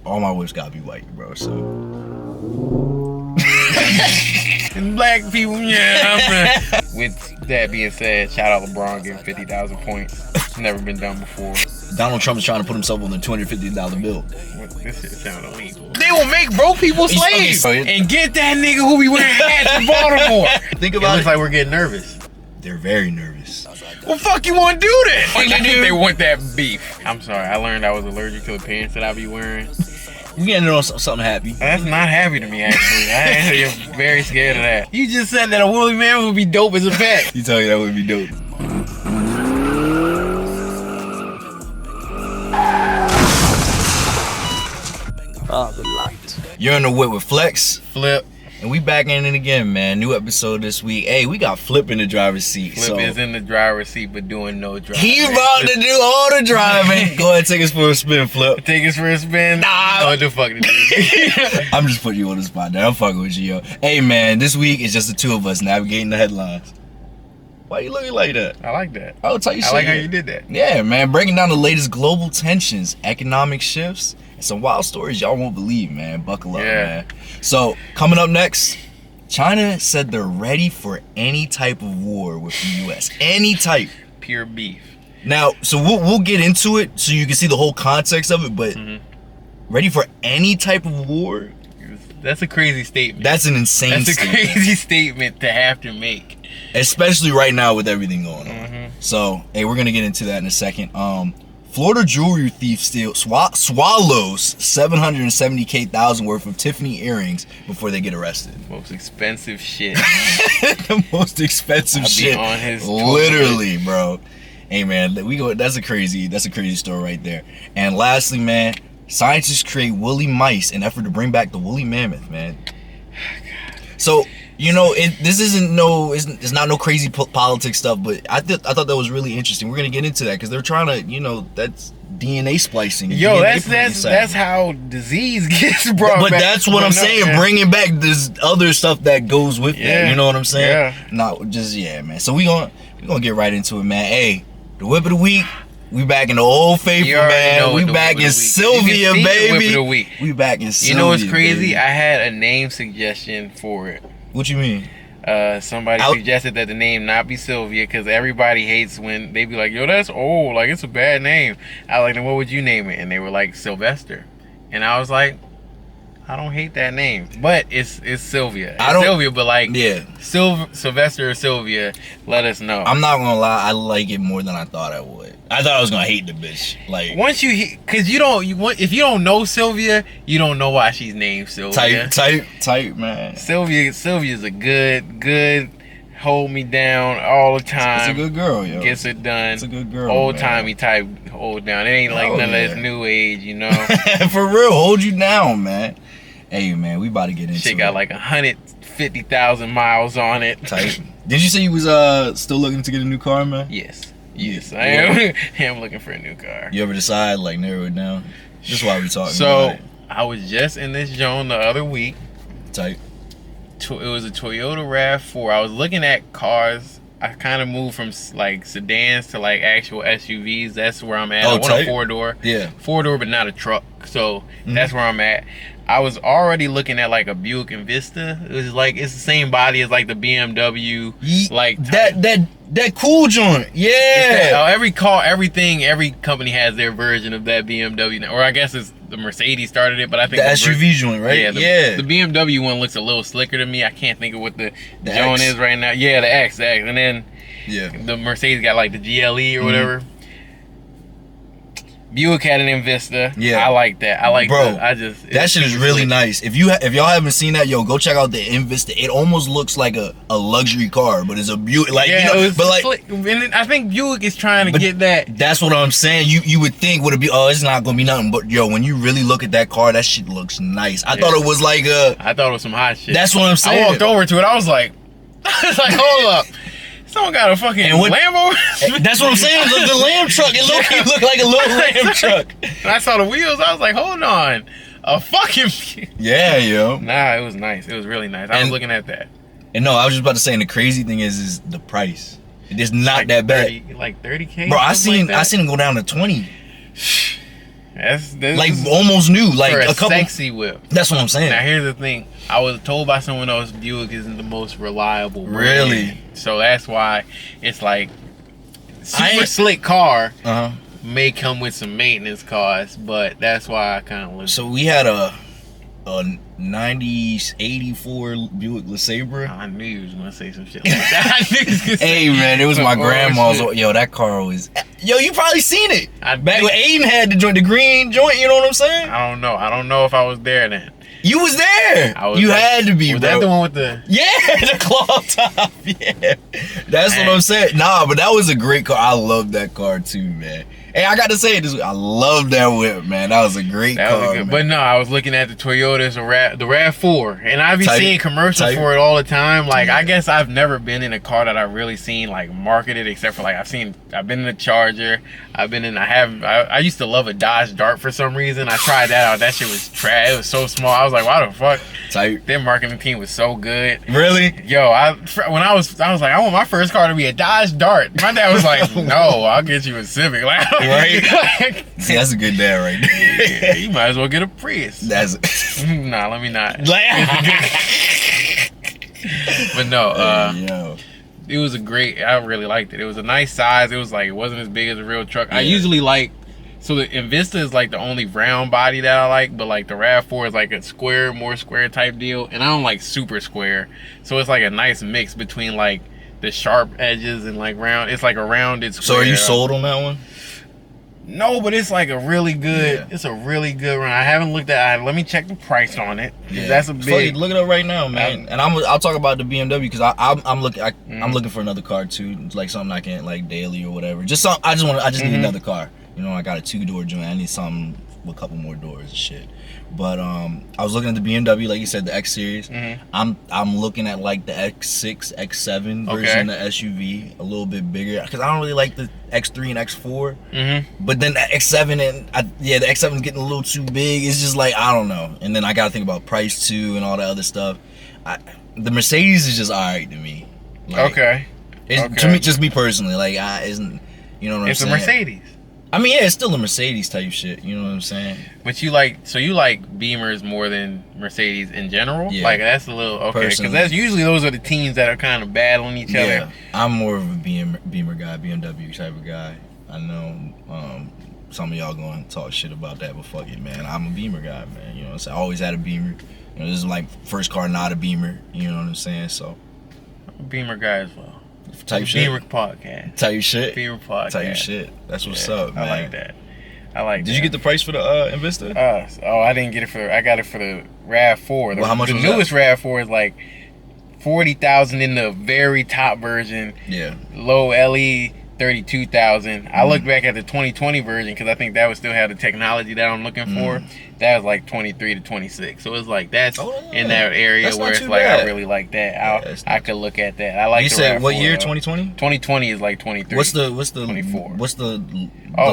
all my whips gotta be white, bro. So. And black people, yeah. With that being said, shout out LeBron getting 50,000 points. It's never been done before. Donald Trump is trying to put himself on the $250 bill. This shit sound illegal. They will make broke people slaves and get that nigga who be wearing hats in Baltimore. Think about it. Looks like we're getting nervous. They're very nervous. Well, fuck you want to do that? I think they want that beef. I'm sorry. I learned I was allergic to the pants that I be wearing. You getting on something happy? That's not happy to me, actually. I am very scared of that. You just said that a woolly mammoth would be dope as a pet. You tell me that would be dope. The light. You're in the whip with Flex. Flip. And we back in it again, man. New episode this week. Hey, we got Flip in the driver's seat. Flip is in the driver's seat, but doing no driving. He about to do all the driving. Go ahead, take us for a spin, Flip. Take us for a spin? Nah. What the fuck to do? I'm just putting you on the spot there. I'm fucking with you, yo. Hey, man, this week is just the two of us navigating the headlines. Why you looking like that? I like that. I'll tell you I like how you did that. Yeah, man. Breaking down the latest global tensions, economic shifts, and some wild stories y'all won't believe, man. Buckle up, man. So, coming up next, China said they're ready for any type of war with the U.S. Any type. Pure beef. Now, so we'll get into it so you can see the whole context of it, but ready for any type of war? That's a crazy statement. That's an insane statement. That's a crazy statement to have to make. Especially right now with everything going on. So, hey, we're going to get into that in a second. Florida jewelry thief swallows $770,000 worth of Tiffany earrings before they get arrested. Most expensive shit. The most expensive shit. On his literally, bro. Hey, man, that's a crazy story right there. And lastly, man, scientists create woolly mice in effort to bring back the woolly mammoth, man. So, you know, it's not no crazy politics stuff, but I thought that was really interesting. We're gonna get into that because they're trying to, you know, that's DNA splicing. Yo, DNA that's how disease gets brought back. But that's what I'm saying. Bringing back this other stuff that goes with that. You know what I'm saying? Yeah. Not just man. So we gonna get right into it, man. Hey, the whip of the week. We back in the old faithful, man. We back in Sylvia, baby. We back in Sylvia. You know what's crazy? Baby. I had a name suggestion for it. What you mean? Somebody suggested that the name not be Sylvia because everybody hates when they be like, yo, that's old, like it's a bad name. I was like, then what would you name it? And they were like, Sylvester. And I was like, I don't hate that name, but it's Sylvia. It's Sylvia, but like, Sylvester or Sylvia, let us know. I'm not gonna lie, I like it more than I thought I would. I thought I was gonna hate the bitch. Like, once cause if you don't know Sylvia, you don't know why she's named Sylvia. Type, man. Sylvia's a good hold me down all the time. It's a good girl, yo. Gets it done. It's a good girl. Old timey type hold down. It ain't like none of this new age, you know. For real, hold you down, man. Hey, man, we about to get into it. Shit got like 150,000 miles on it. Tight. Did you say you was still looking to get a new car, man? Yes, I am looking for a new car. You ever decide, like, narrow it down? Just why we talking So, about it. I was just in this zone the other week. Tight. It was a Toyota RAV4. I was looking at cars. I kind of moved from like sedans to like actual SUVs. That's where I'm at. I want a 4-door. Yeah. 4-door, but not a truck. So that's where I'm at. I was already looking at like a Buick Envista. It was like it's the same body as like the BMW. Like that cool joint. Yeah. Every company has their version of that BMW. Or I guess it's the Mercedes started it, but I think the SUV joint, right? Yeah. The BMW one looks a little slicker to me. I can't think of what the joint is right now. Yeah, the X, and then the Mercedes got like the GLE or whatever. Buick had an Envista. Yeah, I like that. I like, bro. That shit is really nice. If y'all haven't seen that, yo, go check out the Envista. It almost looks like a luxury car, but it's a Buick. Like, you know, but like, and I think Buick is trying to get that. That's what I'm saying. You would think would it be? Oh, it's not gonna be nothing. But yo, when you really look at that car, that shit looks nice. I thought it was like I thought it was some hot shit. That's what I'm saying. I walked over to it. I was like, hold up. Someone got a fucking Lambo? That's what I'm saying. The Lamb truck. It looked like a little Lamb truck. And I saw the wheels. I was like, hold on. A fucking... Yeah, yo. Nah, it was nice. It was really nice. I was looking at that. And no, I was just about to say, and the crazy thing is the price. It is not like that bad. Like 30K? Bro, I seen it go down to 20. That That's like almost new, like a couple sexy whip. That's what I'm saying. Now here's the thing: I was told by someone else Buick isn't the most reliable brand. Really? So that's why it's like super slick car. May come with some maintenance costs, but that's why I kind of look. So we had a 90s 84 Buick LeSabre. I knew you was gonna say some shit like that. Hey man, it was my grandma's. Yo, that car was. Yo, you probably seen it. Back when Aiden had the joint, the green joint. You know what I'm saying? I don't know. I don't know if I was there then. You was there. You had to be. Was bro. that the one with the? Yeah, the cloth top. Yeah, that's what I'm saying. Nah, but that was a great car. I love that car too, man. Hey, I got to say this. I love that whip, man. That was a great car. Man. But no, I was looking at the Toyotas, the RAV4, and I be seeing commercials for it all the time. Like, I guess I've never been in a car that I've really seen like marketed, except for like I've been in a Charger. I used to love a Dodge Dart for some reason. I tried that out. That shit was trash. It was so small. I was like, why the fuck? Their marketing team was so good. Really? Yo, when I was like, I want my first car to be a Dodge Dart. My dad was like, no, I'll get you a Civic. Like, right? See, that's a good dad right there. Yeah, you might as well get a Prius. Nah, let me not. But no, it was I really liked it. It was a nice size. It was like, it wasn't as big as a real truck. Yeah. I usually like, so the Invista is like the only round body that I like, but like the RAV4 is like a more square type deal. And I don't like super square. So it's like a nice mix between like the sharp edges and like round. It's like a rounded square. So are you sold on that one? No, but it's like a really good. It's a really good run. I haven't looked at it. Let me check the price on it. Yeah. That's a big. Look it up right now, man. And I'll talk about the BMW because I'm looking for another car too, like something I can like daily or whatever. Just something. I just need another car. You know, I got a 2-door joint. I need something with a couple more doors and shit. But I was looking at the BMW, like you said, the X series. I'm looking at like the X6, X7 version of the SUV, a little bit bigger, because I don't really like the X3 and X4. But then the X7 the X7 is getting a little too big. It's just like, I don't know. And then I got to think about price too and all that other stuff. The Mercedes is just alright to me. Like, to me, just me personally, like isn't, you know what I'm saying? It's a Mercedes. I mean, yeah, it's still a Mercedes type shit. You know what I'm saying? But you like Beamers more than Mercedes in general? Yeah. Like, that's a little, because that's usually those are the teams that are kind of battling each other. I'm more of a Beamer guy, BMW type of guy. I know some of y'all going to talk shit about that, but fuck it, man. I'm a Beamer guy, man. You know what I'm saying? I always had a Beamer. You know, this is like first car not a Beamer. You know what I'm saying? So, I'm a Beamer guy as well. Type shit. Beamer podcast. Type shit. Beamer podcast. Type shit. That's what's up, man. I like that. Did you get the price for the Invista? I didn't get it I got it for the RAV4. Well, how much the was newest RAV4 is like $40,000 in the very top version. Yeah. Low LE $32,000. I looked back at the 2020 version because I think that would still have the technology that I'm looking for. That was like 23 to 26. So it's like that's in that area where it's like I really like that. I could look at that. I like. You said what year? 2020. 2020 is like 23. What's the 24? What's the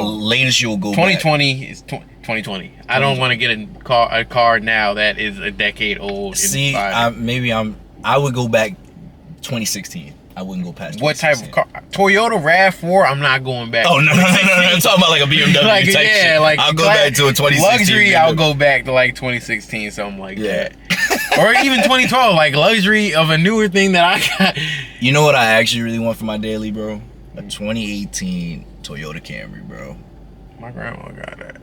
latest you'll go? 2020 is 2020. I don't want to get a car now that is a decade old. See, I would go back 2016. I wouldn't go past. What type of car? Toyota RAV4. I'm not going back. Oh no! I'm talking about like a BMW like, type shit. Like I'll go back to a 2016. Luxury. BMW. I'll go back to like 2016, something like that, or even 2012. Like luxury of a newer thing that I got. You know what I actually really want for my daily, bro? A 2018 Toyota Camry, bro. My grandma got that.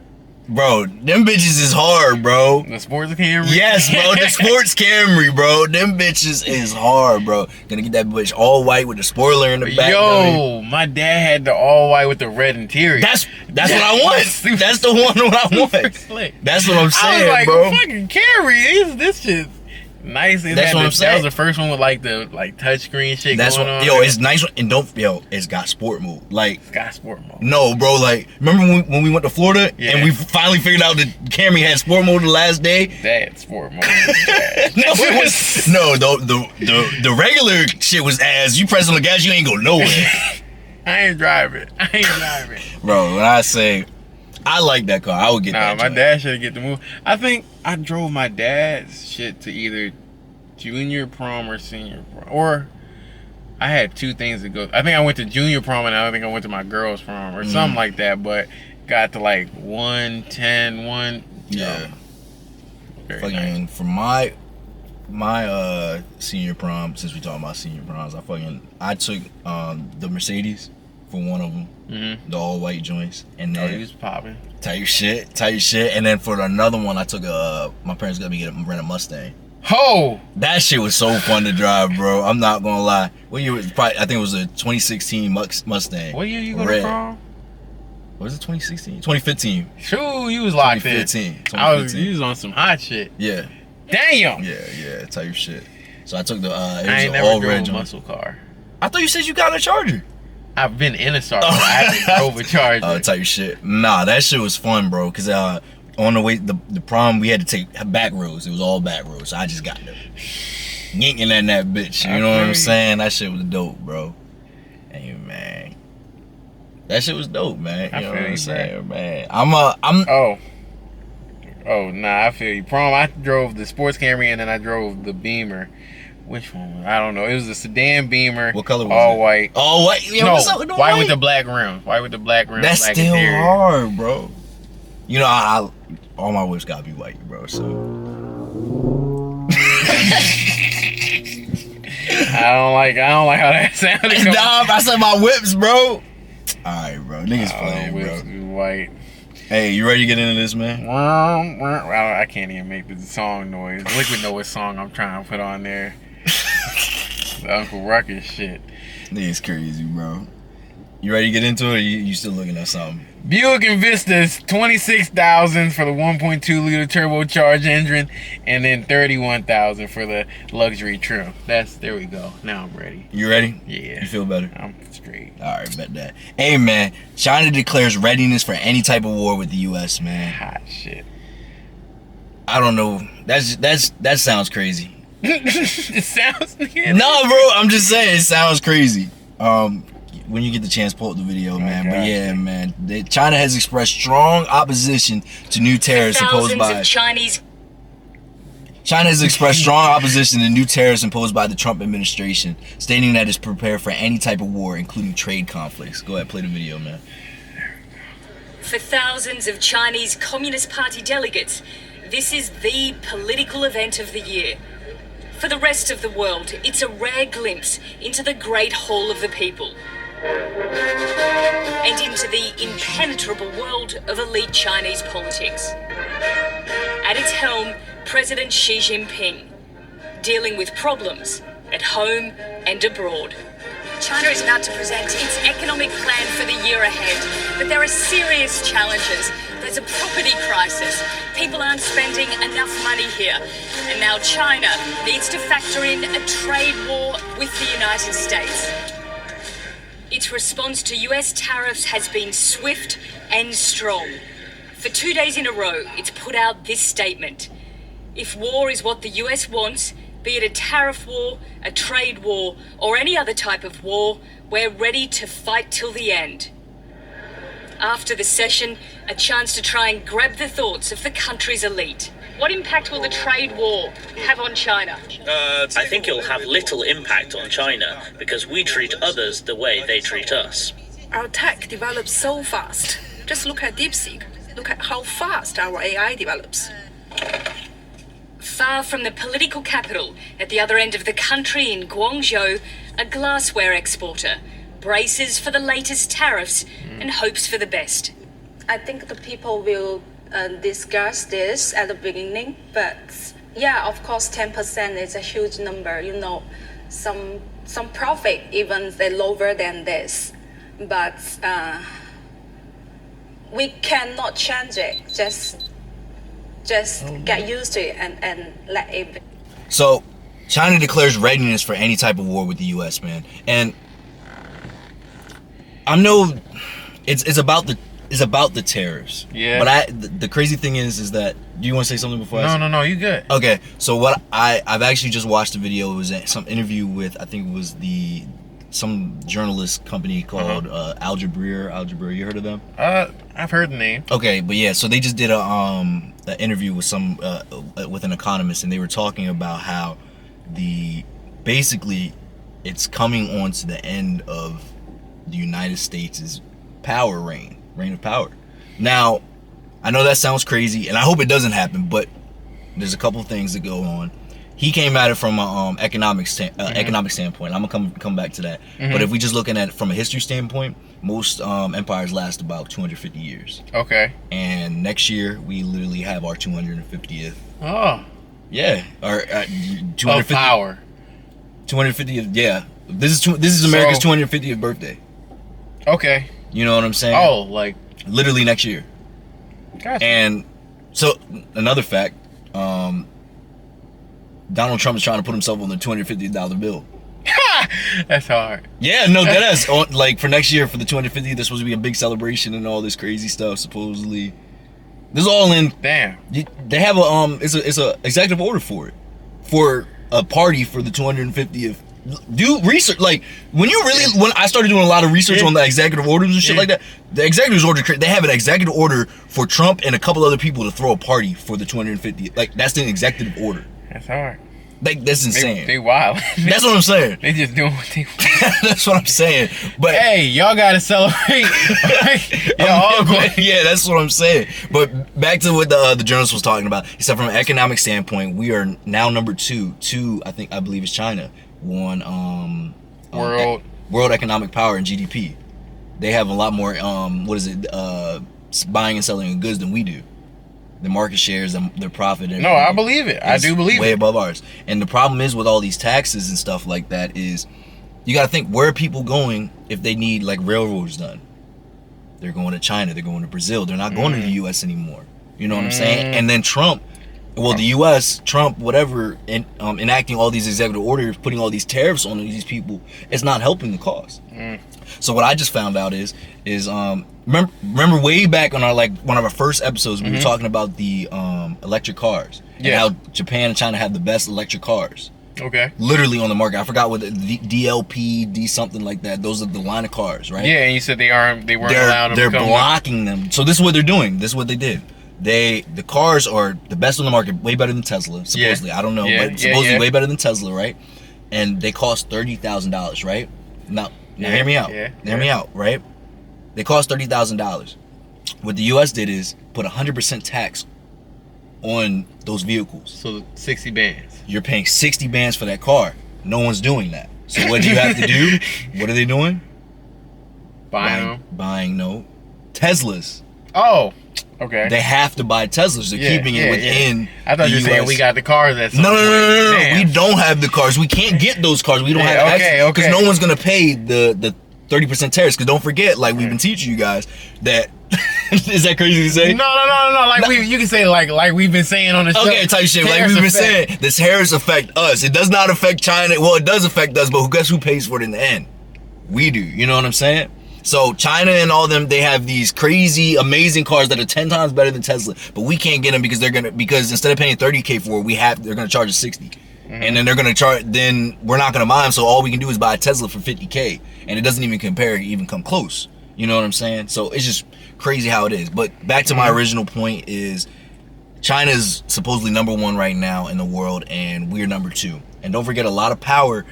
Bro, them bitches is hard, bro. The sports Camry? Yes, bro. The sports Camry, bro. Them bitches is hard, bro. Gonna get that bitch all white with the spoiler in the back. Yo, my dad had the all white with the red interior. That's what I want. That's the one I want. Slick. That's what I'm saying, I was like, bro. Fucking Camry. This shit nice. That's what I'm saying. That was the first one with like the touchscreen shit going on. Yo, it's nice and it's got sport mode. Like it's got sport mode. No, bro. Like remember when we went to Florida and we finally figured out that Camry had sport mode the last day? That sport mode. No, it was the regular shit was ass. You press on the gas, you ain't go nowhere. I ain't driving. Bro, when I say I like that car, I would get that. My dad should get the move. I think I drove my dad's shit to either junior prom or senior prom. Or I had two things to go. I think I went to junior prom and I think I went to my girl's prom or something like that. But got to like 110, Yeah. Very Fucking nice. for my senior prom, since we talking about senior proms, I took the Mercedes for one of them, the all white joints, and then he was popping. Tight shit. And then for another one, I took my parents got me to rent a Mustang. Oh, that shit was so fun to drive, bro. I'm not gonna lie. What year was I think it was a 2016 Mustang. What year you go to prom? Was it 2016? 2015. Shoot, you was locked in. 2015. You was on some hot shit. Yeah. Damn. Yeah, type shit. So I took the I ain't never drove a muscle car. I thought you said you got a Charger. I've been in a Charger. I haven't drove a Charger. Type shit. Nah, that shit was fun, bro. Cause on the way the prom we had to take back roads. It was all back roads. So I just got there, yanking in that bitch. You know what I'm saying? That shit was dope, bro. Hey man, that shit was dope, man. You know what I'm saying, man? Oh, nah, I feel you. Prom, I drove the sports Camry and then I drove the Beamer. Which one? I don't know. It was a sedan Beamer. What color was it? All white. All white? Yeah, no, what's up with the white with the black rim. White with the black rim. That's black still interior. hard, bro. You know, all my whips gotta be white, bro. So I don't like how that sounded. Nah, I said my whips, bro. Alright, bro. Niggas playing, whips bro. Be white. Hey, you ready to get into this, man? I can't even make the song noise. Liquid know what song I'm trying to put on there. The Uncle Ruckus shit. Niggas crazy, bro. You ready to get into it, or you still looking at something? Buick Envista's $26,000 for the 1.2 liter turbocharged engine, and then $31,000 for the luxury trim. There we go. Now I'm ready. You ready? Yeah. You feel better? I'm straight. Alright, bet that. Hey man, China declares readiness for any type of war with the US, man. Hot shit. I don't know. That sounds crazy. It sounds No, bro, I'm just saying it sounds crazy. When you get the chance, pull up the video, man. But yeah, man, China has expressed strong opposition to new tariffs imposed by China has expressed strong opposition to new tariffs imposed by the Trump administration, stating that it's prepared for any type of war, including trade conflicts. Go ahead, play the video, man. For thousands of Chinese Communist Party delegates, this is the political event of the year. For the rest of the world, it's a rare glimpse into the great hall of the people and into the impenetrable world of elite Chinese politics. At its helm, President Xi Jinping, dealing with problems at home and abroad. China is about to present its economic plan for the year ahead, but there are serious challenges. There's a property crisis. People aren't spending enough money here. And now China needs to factor in a trade war with the United States. Its response to US tariffs has been swift and strong. For 2 days in a row, it's put out this statement. If war is what the US wants, be it a tariff war, a trade war, or any other type of war, we're ready to fight till the end. After the session, a chance to try and grab the thoughts of the country's elite. What impact will the trade war have on China? I think it'll have little impact on China because we treat others the way they treat us. Our tech develops so fast. Just look at DeepSeek. Look at how fast our AI develops. Far from the political capital, at the other end of the country in Guangzhou, a glassware exporter braces for the latest tariffs and hopes for the best. I think the people will discuss this at the beginning, but yeah, of course, 10% is a huge number. You know, some profit even they lower than this, but we cannot change it. Just get used to it and let it be. So, China declares readiness for any type of war with the U.S., man, and I know it's about the tariffs. Yeah. But the crazy thing is that, do you want to say something before? No, you good. Okay. So what I've actually just watched a video. It was some interview with, I think it was some journalist company called Al Jazeera. You heard of them? I've heard the name. Okay, but yeah, so they just did an interview with with an economist, and they were talking about how basically it's coming on to the end of the United States' reign of power. Now, I know that sounds crazy, and I hope it doesn't happen, but there's a couple things that go on. He came at it from an economic standpoint. I'm gonna come back to that. But if we just looking at it from a history standpoint, most empires last about 250 years. Okay. And next year we literally have our 250th. Oh. Yeah. Our 250 of power. 250th. Yeah. This is America's 250th birthday. Okay. You know what I'm saying? Oh, like literally next year. Gotcha. And so another fact. Donald Trump is trying to put himself on the $250 bill. That's hard. Yeah, no, that's like for next year for the 250th. There's supposed to be a big celebration and all this crazy stuff. Supposedly, this is all in. Damn. They have it's a executive order for it, for a party for the 250th. Do research, like when I started doing a lot of research on the executive orders and shit like that. The executive order, they have an executive order for Trump and a couple other people to throw a party for the 250th. Like that's the executive order. That's hard. Like that's insane. They wild. That's what I'm saying. They just doing what they want. That's what I'm saying. But hey, y'all gotta celebrate. Yeah, that's what I'm saying. But back to what the journalist was talking about. He said from an economic standpoint, we are now number two. I believe is China. One world economic power and GDP. They have a lot more buying and selling of goods than we do. The market shares, their profit. No, I believe it. I do believe way it. above ours. And the problem is with all these taxes and stuff like that is, you got to think, where are people going if they need like railroads done? They're going to China. They're going to Brazil. They're not going to the U.S. anymore. You know what I'm saying? And then Trump, the U.S., Trump, whatever, enacting all these executive orders, putting all these tariffs on these people, it's not helping the cause. So what I just found out is remember way back on one of our first episodes, we were talking about the electric cars and how Japan and China have the best electric cars. Okay. Literally on the market. I forgot what the DLP, D something like that. Those are the line of cars, right? Yeah, and you said they weren't allowed. They're blocking them. So this is what they're doing. This is what they did. The cars are the best on the market, way better than Tesla, supposedly. I don't know, but supposedly way better than Tesla, right? And they cost $30,000, right? Now hear me out. Hear me out, right? They cost $30,000. What the U.S. did is put 100% tax on those vehicles. So 60 bands. You're paying 60 bands for that car. No one's doing that. So what do you have to do? What are they doing? Buying Teslas. Oh, okay. They have to buy Teslas. They're keeping it within. I thought you were saying we got the cars. No. We don't have the cars. We can't get those cars. We don't have access because no one's gonna pay the 30% tariffs. Because don't forget, like we've been teaching you guys that. Is that crazy to say? No. Like you can say like we've been saying on the show. Okay, type shit. Like we've been saying, the tariffs affect us. It does not affect China. Well, it does affect us, but guess who pays for it in the end? We do. You know what I'm saying? So China and all them, they have these crazy, amazing cars that are 10 times better than Tesla, but we can't get them because instead of paying $30K for it, they're gonna charge us $60, and then they're gonna charge. Then we're not gonna buy them. So all we can do is buy a Tesla for $50K, and it doesn't even come close. You know what I'm saying? So it's just crazy how it is. But back to my original point is, China's supposedly number one right now in the world, and we're number two. And don't forget, a lot of power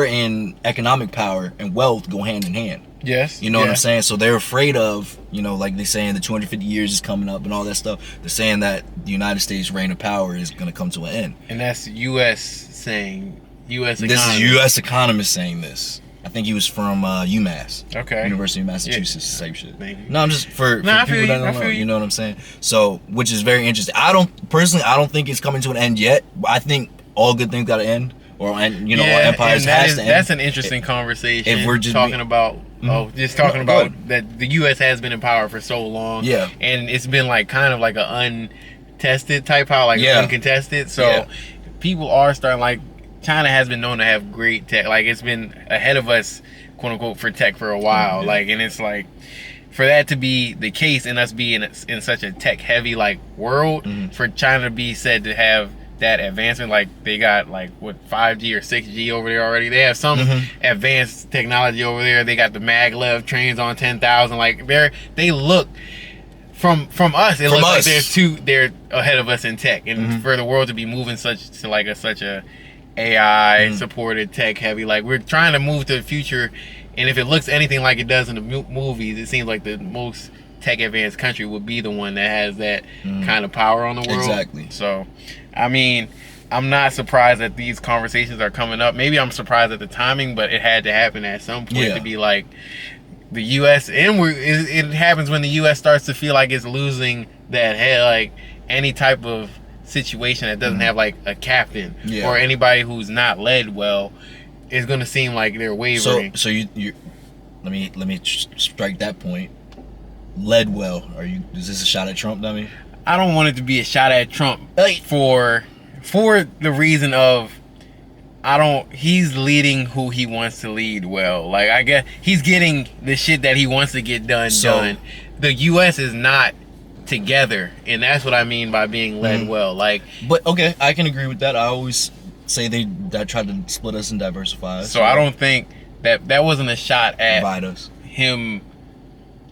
and economic power and wealth go hand in hand. Yes. You know what I'm saying? So they're afraid of, like they're saying the 250 years is coming up and all that stuff. They're saying that the United States reign of power is going to come to an end. And that's U.S. saying, U.S. This is U.S. economist saying this. I think he was from UMass. Okay. University of Massachusetts, same shit. Thank you. No, I'm just for people that don't know. You know what I'm saying? So, which is very interesting. I don't think it's coming to an end yet. I think all good things got to end. All empires has to end. That's an interesting conversation. If we're just talking about that the U.S. has been in power for so long. Yeah. And it's been like kind of like an untested type power, like uncontested. So people are starting, like, China has been known to have great tech. Like, it's been ahead of us, quote unquote, for tech for a while. Like, and it's like, for that to be the case and us being in such a tech heavy like world, for China to be said to have that advancement, like they got like what 5G or 6G over there already. They have some advanced technology over there. They got the maglev trains on 10,000. Like they look from us. It looks like they're ahead of us in tech, and for the world to be moving such a AI supported tech heavy, like we're trying to move to the future. And if it looks anything like it does in the movies, it seems like the most tech advanced country would be the one that has that kind of power on the world. Exactly. So, I mean, I'm not surprised that these conversations are coming up. Maybe I'm surprised at the timing, but it had to happen at some point to be like the U.S. and it happens when the U.S. starts to feel like it's losing that head, like any type of situation that doesn't have like a captain or anybody who's not led well is going to seem like they're wavering. So you let me strike that point. Led well. Is this a shot at Trump, dummy? I don't want it to be a shot at Trump for the reason of he's leading who he wants to lead well. Like, I guess he's getting the shit that he wants to get done. The U.S. is not together, and that's what I mean by being led well. Like, but okay, I can agree with that. I always say that tried to split us and diversify us. So I don't think that wasn't a shot at divide us. Him,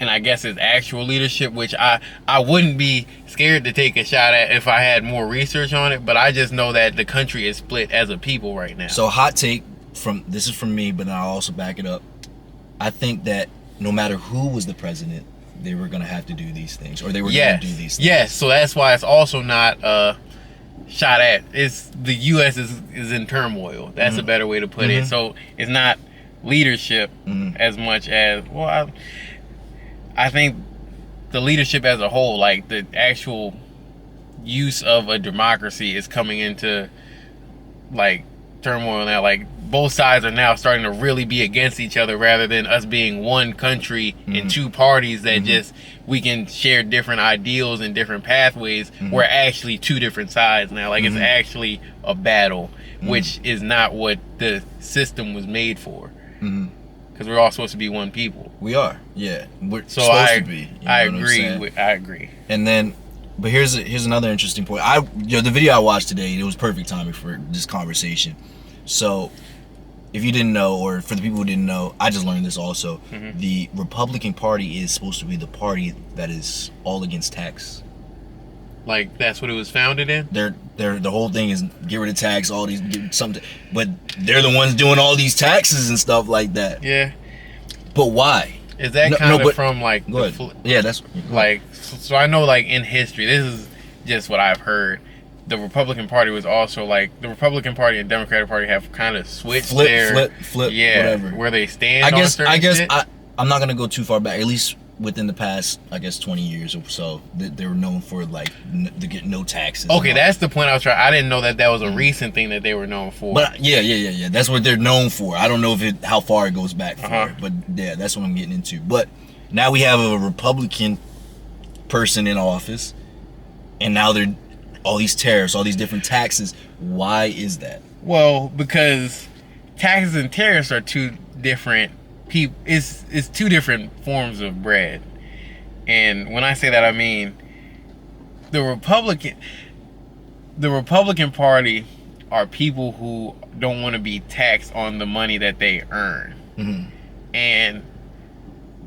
and I guess his actual leadership, which I wouldn't be scared to take a shot at if I had more research on it. But I just know that the country is split as a people right now. So hot take this is from me, but I'll also back it up. I think that no matter who was the president, they were going to have to do these things, or they were going to do these things. Yes, so that's why it's also not shot at. It's the U.S. is in turmoil. That's a better way to put it. So it's not leadership as much as, well, I think the leadership as a whole, like the actual use of a democracy is coming into like turmoil now. Like both sides are now starting to really be against each other rather than us being one country and two parties that just we can share different ideals and different pathways. We're actually two different sides now. Like it's actually a battle, which is not what the system was made for. Because we're all supposed to be one people. We are, yeah. We're supposed to be. I agree. And then, but here's another interesting point. The video I watched today, it was perfect timing for this conversation. So, if you didn't know, or for the people who didn't know, I just learned this also. The Republican Party is supposed to be the party that is all against tax. Like that's what it was founded in. The whole thing is get rid of tax, all these something, but they're the ones doing all these taxes and stuff like that. Yeah. But why? Is that kind of from like yeah, that's like so I know like in history, this is just what I've heard. The Republican Party was also like the Republican Party and Democratic Party have kind of switched flip, whatever where they stand. I guess I'm not gonna go too far back. At least within the past, I guess 20 years or so, they were known for like to get no taxes. Okay, that's the point I was trying. I didn't know that was a recent thing that they were known for. But yeah. That's what they're known for. I don't know how far it goes back for, but yeah, that's what I'm getting into. But now we have a Republican person in office, and now they're all these tariffs, all these different taxes. Why is that? Well, because taxes and tariffs are two different people. It's two different forms of bread. And when I say that, I mean the Republican Party are people who don't want to be taxed on the money that they earn. And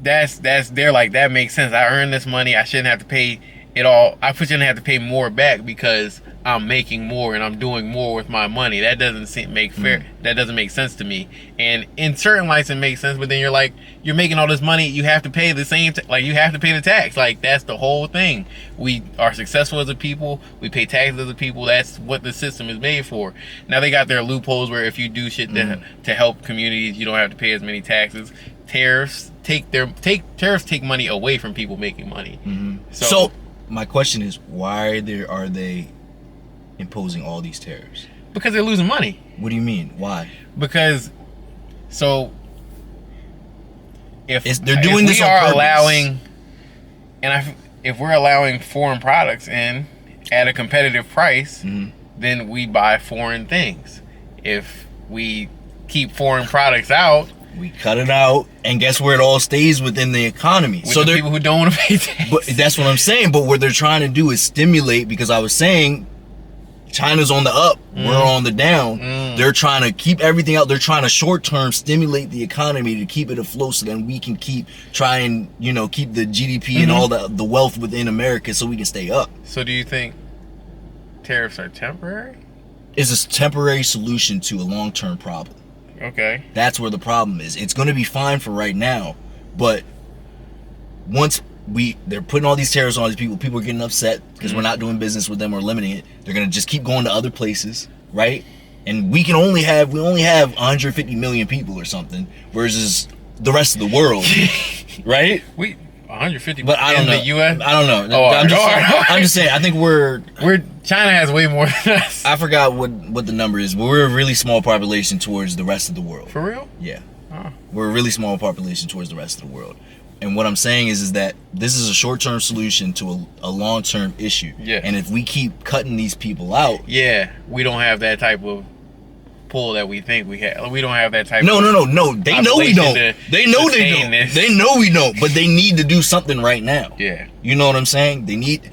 they're like, that makes sense. I earned this money. I shouldn't have to pay it all. I shouldn't have to pay more back because I'm making more and I'm doing more with my money. That doesn't make fair. That doesn't make sense to me. And in certain lights it makes sense, but then you're like, you're making all this money, you have to pay the same like you have to pay the tax. Like that's the whole thing. We are successful as a people, we pay taxes as a people. That's what the system is made for. Now they got their loopholes where if you do shit to help communities, you don't have to pay as many taxes. Tariffs take money away from people making money. So my question is, why are they imposing all these tariffs? Because they're losing money. What do you mean? Why? Because if they're doing this on purpose. If we're allowing foreign products in at a competitive price, then we buy foreign things. If we keep foreign products out, we cut it out, and guess where it all stays within the economy. So the people who don't want to pay tax. But that's what I'm saying. But what they're trying to do is stimulate, because I was saying China's on the up, we're on the down. They're trying to keep everything out. They're trying to short-term stimulate the economy to keep it afloat, so then we can keep the GDP and all the wealth within America, so we can stay up. So do you think tariffs are temporary? It's a temporary solution to a long-term problem. Okay. That's where the problem is. It's going to be fine for right now, but once they're putting all these tariffs on all these people. People are getting upset because we're not doing business with them or limiting it. They're gonna just keep going to other places, right? And we only have 150 million people or something, versus the rest of the world, right? 150, but I don't know. The U.S. I don't know. Oh, I'm just saying. I think China has way more than us. I forgot what the number is, but we're a really small population towards the rest of the world. For real? Yeah. Oh. We're a really small population towards the rest of the world. And what I'm saying is that this is a short-term solution to a long-term issue. Yeah. And if we keep cutting these people out, we don't have that type of pull that we think we have. We don't have that type. No. They know we don't. They know they don't. They know we don't. But they need to do something right now. Yeah. You know what I'm saying? They need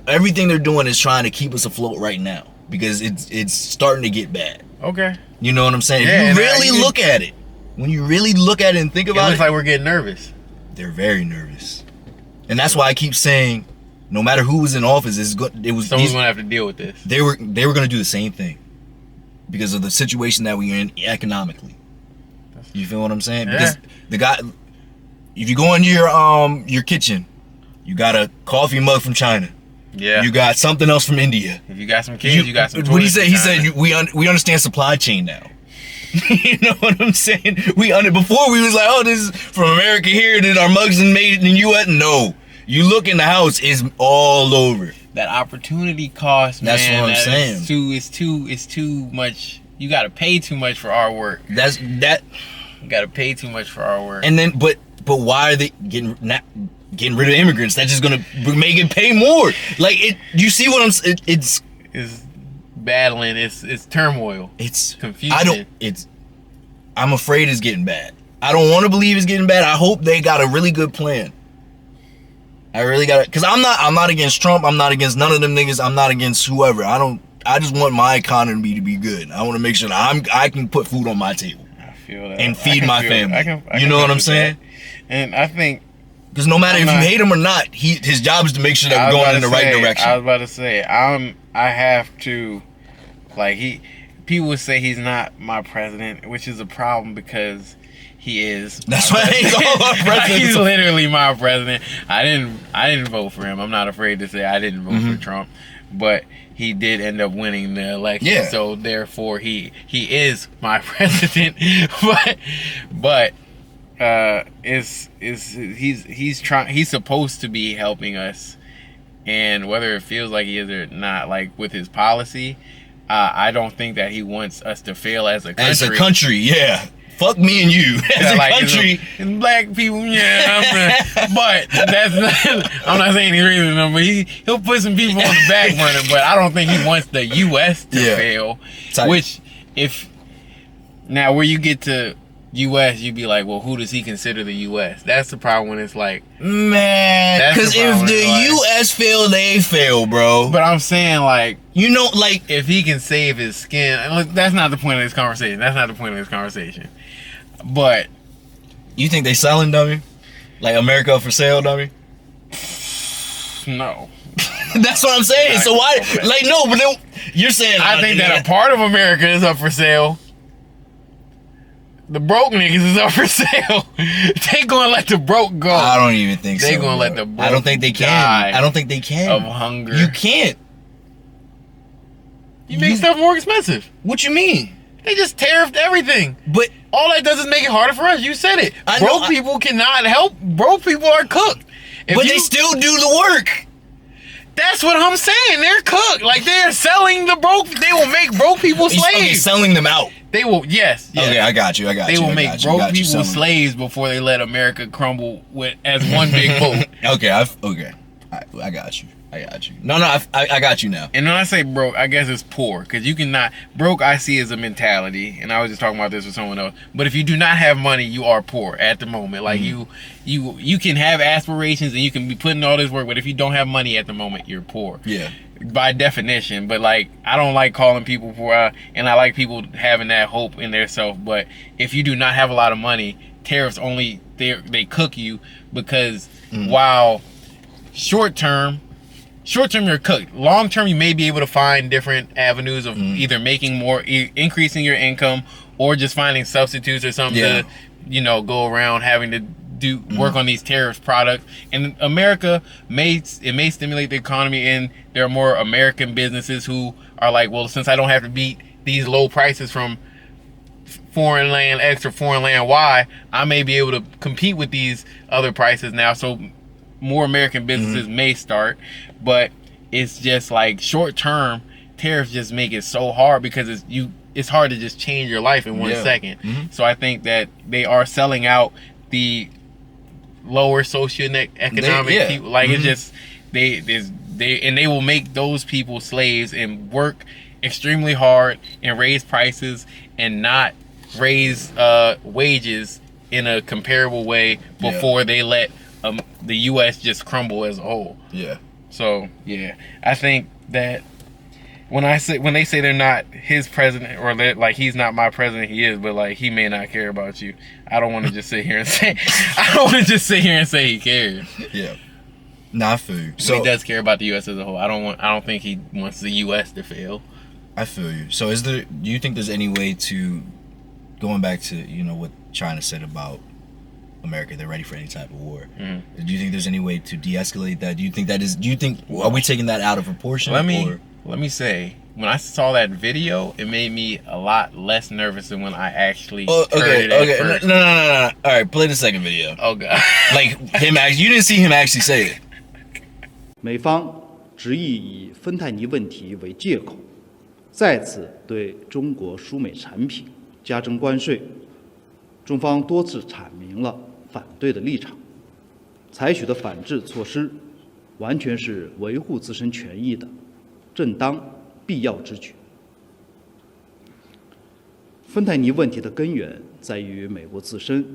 everything they're doing is trying to keep us afloat right now because it's starting to get bad. Okay. You know what I'm saying? Yeah, if you really look at it, when you really look at it and think about it, looks like we're getting nervous. They're very nervous, and that's why I keep saying, no matter who was in office, someone's gonna have to deal with this. They were gonna do the same thing because of the situation that we're in economically. You feel what I'm saying? Yeah. Because the guy, if you go into your kitchen, you got a coffee mug from China. Yeah. You got something else from India. If you got some kids, you got some. What he said? He said we understand supply chain now. You know what I'm saying? Before we was like, oh, this is from America here, then our mugs and made in the U.S. No, you look in the house, it's all over. That opportunity cost, man. That's what I'm saying. It's too much. You gotta pay too much for our work. You gotta pay too much for our work. And then, but why are they getting rid of immigrants? That's just gonna make it pay more. Like it. You see what I'm? It's battling. It's turmoil. It's confusion. I'm afraid it's getting bad. I don't want to believe it's getting bad. I hope they got a really good plan. I really got it, because I'm not against Trump. I'm not against none of them niggas. I'm not against whoever. I just want my economy to be good. I want to make sure that I can put food on my table. I feel that. And feed my family. I you know what I'm saying? That. And I think, because no matter if you hate him or not, his job is to make sure that we're going in the right direction. I was about to say, I have to, people would say he's not my president, which is a problem because he is. That's why he's all our president. He's literally my president. I didn't vote for him. I'm not afraid to say I didn't vote for Trump, but he did end up winning the election. Yeah. So therefore, he is my president. but he's supposed to be helping us, and whether it feels like he is or not, like with his policy, I don't think that he wants us to fail as a country. As a country, yeah. Fuck me and you. As a country. And black people, yeah. But that's not, I'm not saying he's reason them, but he'll put some people on the back burner, but I don't think he wants the U.S. to fail. Type. Which, now where you get to U.S., you'd be like, well, who does he consider the U.S.? That's the problem when it's like, man, because if the U.S. fail, they fail, bro. But I'm saying, if he can save his skin, look, that's not the point of this conversation. But you think they selling, dummy? Like America for sale, dummy? No. That's what I'm saying. So why? No, but you're saying I think that a part of America is up for sale. The broke niggas is up for sale. They gonna let the broke go. I don't even think so. They gonna let the broke I don't think they can. I don't think they can. Of hunger. You can't. You make stuff more expensive. What you mean? They just tariffed everything. But all that does is make it harder for us. You said it. Broke people cannot help. Broke people are cooked. But they still do the work. That's what I'm saying. They're cooked. Like, they're selling the broke. They will make broke people slaves. Okay, selling them out. They will, yes. Okay, I got you. They will make broke people slaves before they let America crumble as one big boat. Okay, I got you. No, I got you now. And when I say broke, I guess it's poor, because you cannot broke. I see as a mentality, and I was just talking about this with someone else. But if you do not have money, you are poor at the moment. Like you can have aspirations and you can be putting all this work, but if you don't have money at the moment, you're poor. Yeah. By definition. But I don't like calling people poor, and I like people having that hope in their self. But if you do not have a lot of money, tariffs only they cook you, because while short term you're cooked. Long term, you may be able to find different avenues of either making more, increasing your income, or just finding substitutes or something to, go around having to do work on these tariff products. And America may stimulate the economy, and there are more American businesses who are like, well, since I don't have to beat these low prices from foreign land X or foreign land Y, I may be able to compete with these other prices now. So more American businesses may start, but it's just like short term tariffs just make it so hard because it's hard to just change your life in 1 second. So I think that they are selling out the lower socioeconomic people. Like it's just they will make those people slaves and work extremely hard and raise prices and not raise wages in a comparable way before they let the U.S. just crumble as a whole. Yeah. So I think that when they say they're not his president, or like he's not my president, he is, but like he may not care about you. I don't want to just sit here and say he cares. Yeah. Nah, I feel you. So he does care about the U.S. as a whole. I don't think he wants the U.S. to fail. I feel you. So do you think there's any way to, going back to what China said about America, they're ready for any type of war. Do you think there's any way to de-escalate that? Are we taking that out of proportion? Let me say, when I saw that video, it made me a lot less nervous than when I actually heard it at first. No. All right, play the second video. Oh god. Like him you didn't see him actually say it. 美方执意以芬太尼问题为借口，再次对中国输美产品加征关税。中方多次阐明了反对的立场，采取的反制措施完全是维护自身权益的正当必要之举。芬太尼问题的根源在于美国自身，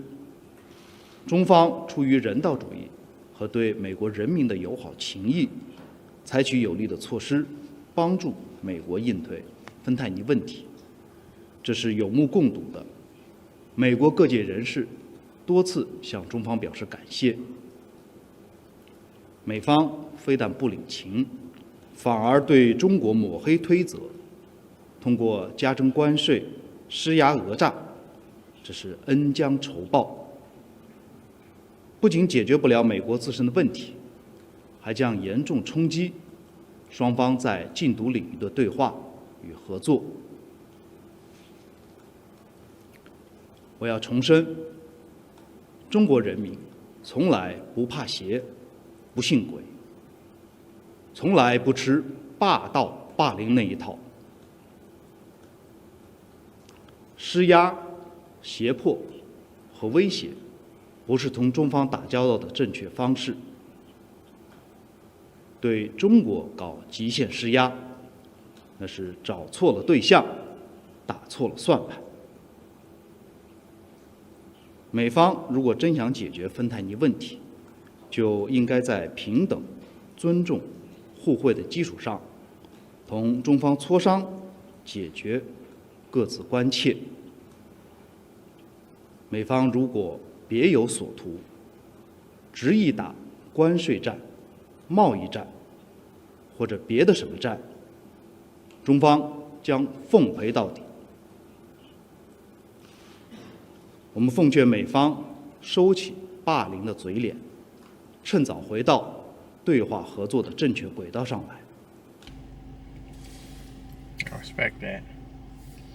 中方出于人道主义和对美国人民的友好情谊，采取有力的措施，帮助美国应对芬太尼问题，这是有目共睹的。美国各界人士多次向中方表示感谢。美方非但不领情，反而对中国抹黑推责，通过加征关税、施压讹诈，这是恩将仇报。不仅解决不了美国自身的问题，还将严重冲击双方在禁毒领域的对话与合作。我要重申，中国人民从来不怕邪，不信鬼，从来不吃霸道霸凌那一套。施压、胁迫和威胁不是同中方打交道的正确方式。对中国搞极限施压，那是找错了对象，打错了算盘。美方如果真想解决芬太尼问题，就应该在平等、尊重、互惠的基础上，同中方磋商，解决各自关切。美方如果别有所图，执意打关税战、贸易战，或者别的什么战，中方将奉陪到底。我们奉劝美方收起霸凌的嘴脸，趁早回到对话合作的正确轨道上来。I respect that.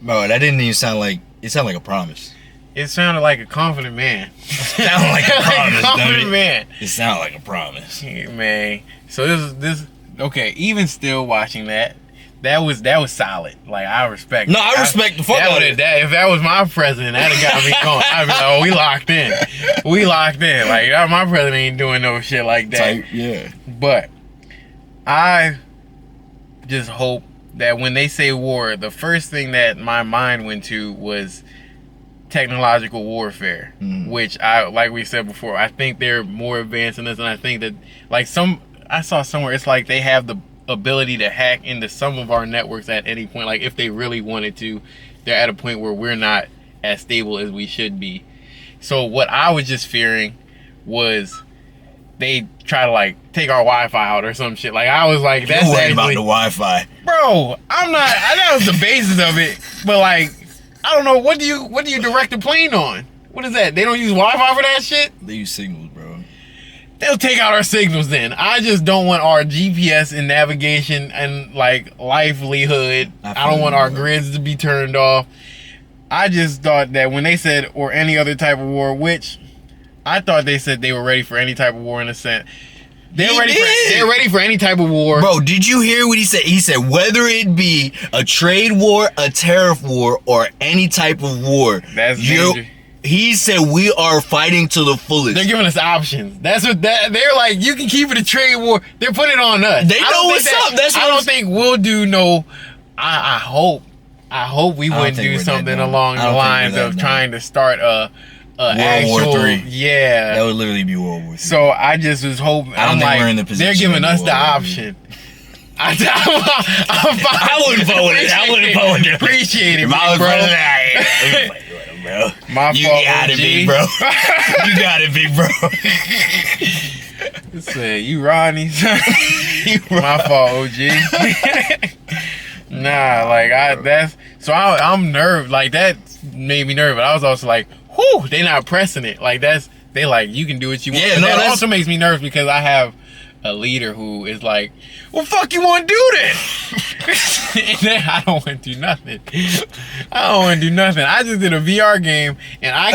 Bro, that didn't even sound like it sounded like a promise. It sounded like a confident man. It sounded like a promise, confident man. It sounded like a promise. Yeah, man. So this okay, even still watching that was solid. Like I respect. No, I respect the fuck out of it. If that was my president, that'd have got me going. I'd be like, oh, we locked in. We locked in. Like my president ain't doing no shit like that. Type, yeah. But I just hope that when they say war, the first thing that my mind went to was technological warfare, which like we said before, I think they're more advanced in this, and I think that I saw somewhere it's like they have the ability to hack into some of our networks at any point. Like if they really wanted to, they're at a point where we're not as stable as we should be. So what I was just fearing was they try to like take our Wi-Fi out or some shit. Like I was like, that's worried about the Wi-Fi, bro. I'm not. That was the basis of it, but like I don't know. What do you direct a plane on? What is that? They don't use Wi-Fi for that shit? They use signals, bro. They'll take out our signals then. I just don't want our GPS and navigation and like livelihood. I don't want our grids to be turned off. I just thought that when they said or any other type of war, which I thought they said they were ready for any type of war in a sense. They're ready for any type of war. Bro, did you hear what he said? He said whether it be a trade war, a tariff war, or any type of war. That's dangerous. He said we are fighting to the fullest. They're giving us options. They're like, you can keep it a trade war. They're putting it on us. They know what's up. I don't think we'll do no. I hope we wouldn't do something along the lines of trying to start a World War III. Yeah, that would literally be World War III. So I just was hoping. I don't think we're in the position. They're giving us the option. I wouldn't vote it. I wouldn't vote it. Appreciate it, if I was bro. Bro. My you fault, got OG. it, big bro. You got it, big bro. Say you Rodney. My fault, OG. Nah, like I'm nervous. Like that made me nervous. I was also like, whew, they not pressing it. Like they like you can do what you want. Yeah, that also makes me nervous because I have a leader who is like, well, fuck, you want to do this? And then I don't want to do nothing. I just did a VR game and I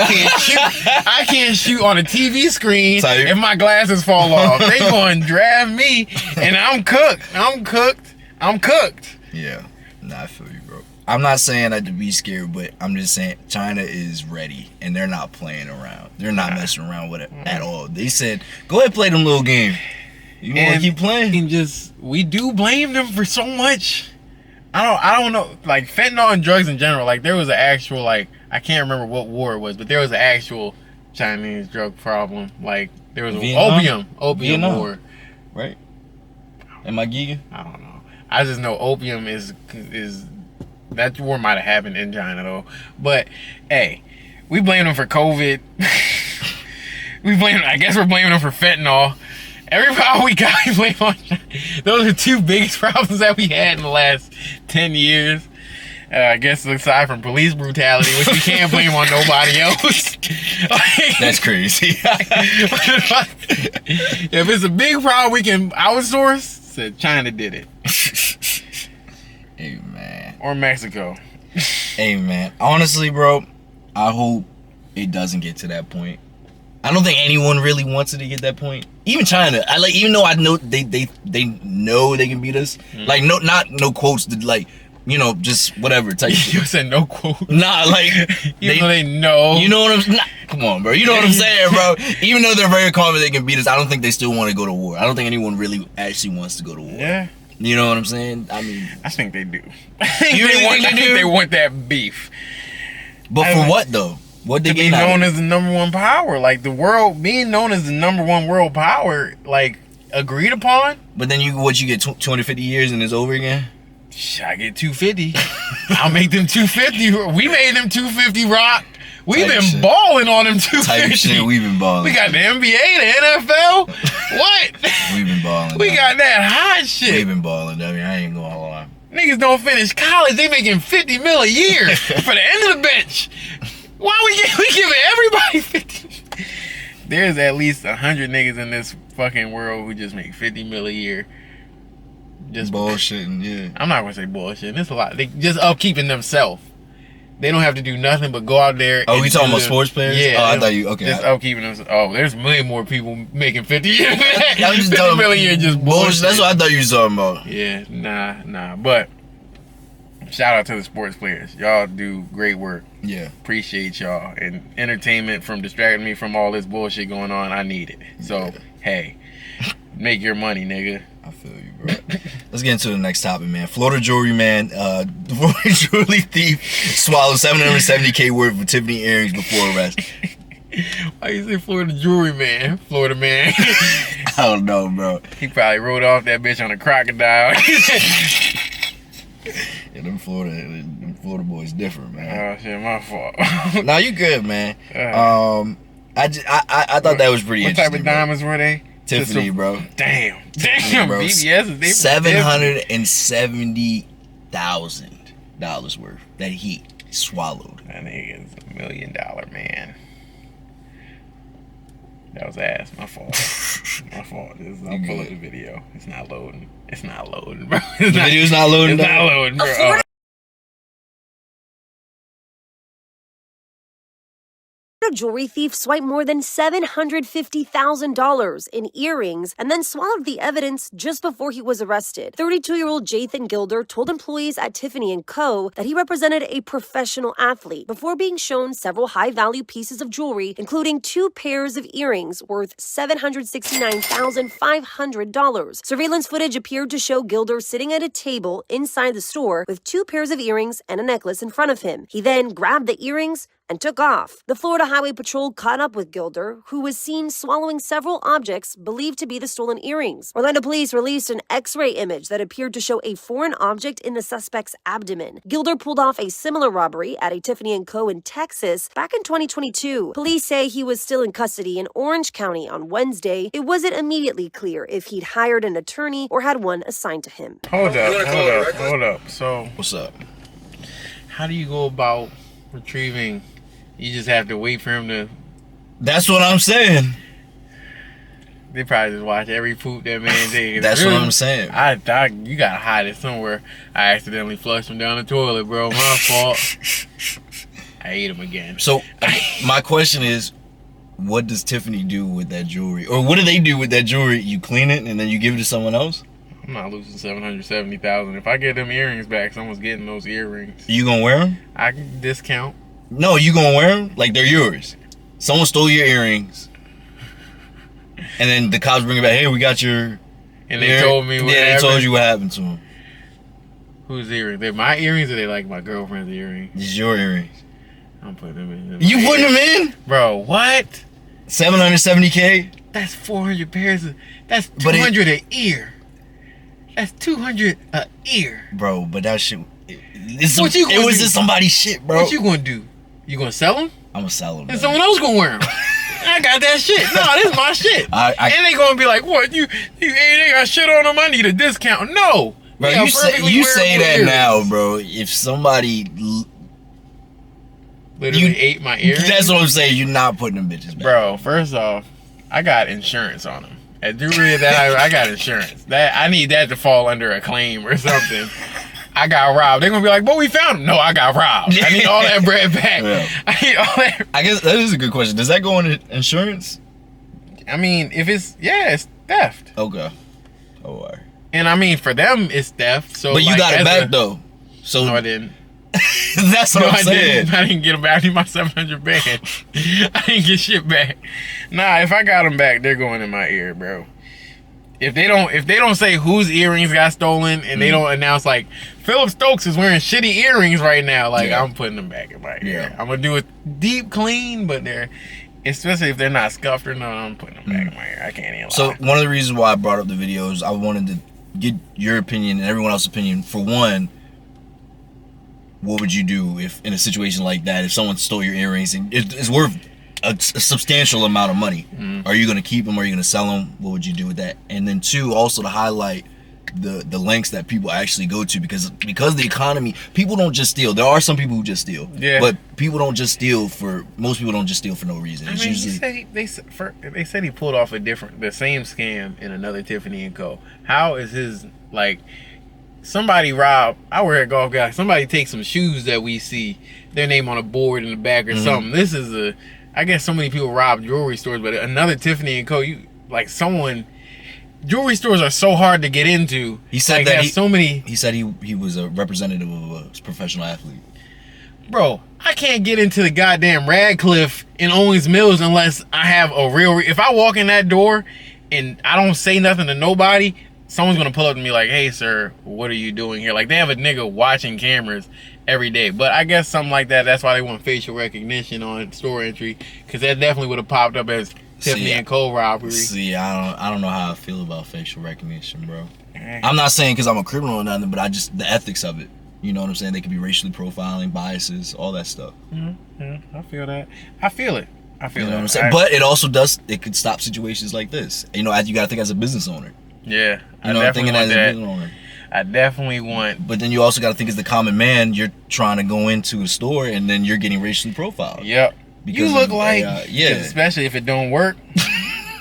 can't shoot on a TV screen if my glasses fall off. They going to draft me and I'm cooked. Yeah, nah, I feel you, bro. I'm not saying that to be scared, but I'm just saying China is ready and they're not playing around. They're not messing around with it at all. They said, go ahead and play them little games. You want to keep playing? And we do blame them for so much. I don't know. Like fentanyl and drugs in general. Like there was an actual I can't remember what war it was, but there was an actual Chinese drug problem. Like there was an opium war, right? Am I geeking? I don't know. I just know opium is that war might have happened in China though. But hey, we blame them for COVID. I guess we're blaming them for fentanyl. Every problem we got, we blame on China. Those are two biggest problems that we had in the last 10 years. I guess aside from police brutality, which we can't blame on nobody else. That's crazy. If it's a big problem we can outsource, said China did it. Hey, man. Or Mexico. Hey, man. Honestly, bro, I hope it doesn't get to that point. I don't think anyone really wants it to get that point. Even China, even though I know they know they can beat us. Like no quotes, just whatever type. You said no quotes. Nah, like they know. You know what I'm? Come on, bro. You know what I'm saying, bro. Even though they're very confident they can beat us, I don't think they still want to go to war. I don't think anyone really actually wants to go to war. Yeah. You know what I'm saying? I mean, I think they do. I think they want that beef. But for what though? What they be known as the number one power, like the world being known as the number one world power, like agreed upon. But then you get 250 years and it's over again. I get 250. I'll make them 250. We made them 250 rock. We've been balling on them 250. Type shit, we've been balling. We got the NBA, the NFL. What? We've been balling. We got that hot shit. We've been balling. I mean, I ain't gonna lie. Niggas don't finish college. They making $50 million a year for the end of the bench. Why we giving everybody 50? There's at least 100 niggas in this fucking world who just make $50 million a year. Just bullshitting, yeah. I'm not gonna say bullshitting. It's a lot. They just upkeeping themselves. They don't have to do nothing but go out there. Oh, we talking about sports players? Yeah. Oh, I thought you okay. Just upkeeping themselves. Oh, there's way more people making 50 years. I'm just 50 million a year just bullshit. That's what I thought you were talking about. Yeah, nah. But shout out to the sports players. Y'all do great work. Yeah. Appreciate y'all. And entertainment from distracting me from all this bullshit going on. I need it. So, hey, make your money, nigga. I feel you, bro. Let's get into the next topic, man. Florida jewelry man, Florida jewelry thief swallowed $770K worth of Tiffany earrings before arrest. Why you say Florida jewelry man? Florida man. I don't know, bro. He probably rode off that bitch on a crocodile. Yeah, them Florida boys different, man. Oh shit, my fault. Nah, you good, man. I thought that was pretty interesting. What type of diamonds were they? Tiffany, bro. Damn, bro. BBS. $770,000 worth that he swallowed. That nigga's $1 million man. That was ass. My fault. My fault. I'll pull up the video. It's not loading. It's not loading, bro. The video's not loading. It's not loading, bro. A jewelry thief swiped more than $750,000 in earrings and then swallowed the evidence just before he was arrested. 32-year-old Jathan Gilder told employees at Tiffany & Co. that he represented a professional athlete before being shown several high-value pieces of jewelry, including 2 pairs of earrings worth $769,500. Surveillance footage appeared to show Gilder sitting at a table inside the store with 2 pairs of earrings and a necklace in front of him. He then grabbed the earrings and took off. The Florida Highway Patrol caught up with Gilder, who was seen swallowing several objects believed to be the stolen earrings. Orlando police released an X-ray image that appeared to show a foreign object in the suspect's abdomen. Gilder pulled off a similar robbery at a Tiffany & Co. in Texas back in 2022. Police say he was still in custody in Orange County on Wednesday. It wasn't immediately clear if he'd hired an attorney or had one assigned to him. Hold up. So, what's up? How do you go about retrieving? You just have to wait for him to... That's what I'm saying. They probably just watch every poop that man takes. That's really, what I'm saying. You gotta hide it somewhere. I accidentally flushed him down the toilet, bro. My fault. I ate him again. So, my question is, what does Tiffany do with that jewelry? Or what do they do with that jewelry? You clean it and then you give it to someone else? I'm not losing $770,000. If I get them earrings back, someone's getting those earrings. You gonna wear them? I can discount. No, you gonna wear them? Like they're yours. Someone stole your earrings. And then the cops bring it back. Hey, we got your... And they told me what happened. They told you what happened to them. Whose earrings? They're my earrings or they like my girlfriend's earrings? It's your earrings. I'm putting them in. You putting them in? Bro, what? $770K? That's 400 pairs of... That's 200 an ear. That's 200 a ear. Bro, but that shit... It was just somebody's shit, bro. What you gonna do? You gonna sell them? I'm gonna sell them. And someone else gonna wear them. I got that shit. No, this is my shit. And they gonna be like, what? You they got shit on them. I need a discount. No. Bro, you say that earrings. Now, bro. If somebody literally ate my earrings. That's what I'm saying. You're not putting them bitches back. Bro, first off, I got insurance on them. At jewelry that I got insurance. That I need that to fall under a claim or something. I got robbed. They're gonna be like, but we found him. No, I got robbed. I need all that bread back. Yeah. I need all that. I guess that is a good question. Does that go into insurance? I mean, if it's theft. Okay. Oh, all right. And I mean, for them, it's theft. So, but you got it back though. So no, I didn't. That's what I'm saying. I didn't get them back. I need my 700 back. I didn't get shit back. Nah, if I got them back, they're going in my ear, bro. If they don't say whose earrings got stolen and they don't announce like Philip Stokes is wearing shitty earrings right now, like I'm putting them back in my ear. Yeah. I'm gonna do a deep clean, but especially if they're not scuffed or nothing, I'm putting them back in my ear. I can't even lie. So one of the reasons why I brought up the videos, I wanted to get your opinion and everyone else's opinion. For one, what would you do if in a situation like that, if someone stole your earrings and it's worth a substantial amount of money? Are you gonna keep them? Are you gonna sell them? What would you do with that? And then two, also to highlight the lengths that people actually go to, because the economy, people don't just steal. There are some people who just steal, but people don't just steal most people don't just steal for no reason. It's usually they said he pulled off the same scam in another Tiffany & Co. How is his like? Somebody robbed. I wear a golf guy. Somebody takes some shoes that we see their name on a board in the back or something. This is I guess so many people rob jewelry stores, but another Tiffany & Co. Jewelry stores are so hard to get into. He said that he said he was a representative of a professional athlete. Bro, I can't get into the goddamn Radcliffe in Owens Mills unless I have a real. If I walk in that door and I don't say nothing to nobody, someone's gonna pull up to me like, "Hey, sir, what are you doing here?" Like they have a nigga watching cameras every day. But I guess something like that. That's why they want facial recognition on store entry, because that definitely would have popped up as Tiffany & Co. robbery. See, I don't know how I feel about facial recognition, bro. I'm not saying because I'm a criminal or nothing, but the ethics of it. You know what I'm saying? They could be racially profiling, biases, all that stuff. Yeah, I feel that. I feel it. You know what I'm saying? But it also it could stop situations like this. You know, you got to think as a business owner. Yeah, you know, thinking as a business owner. I definitely want. But then you also got to think as the common man, you're trying to go into a store and then you're getting racially profiled. Yep. You look like, especially if it don't work.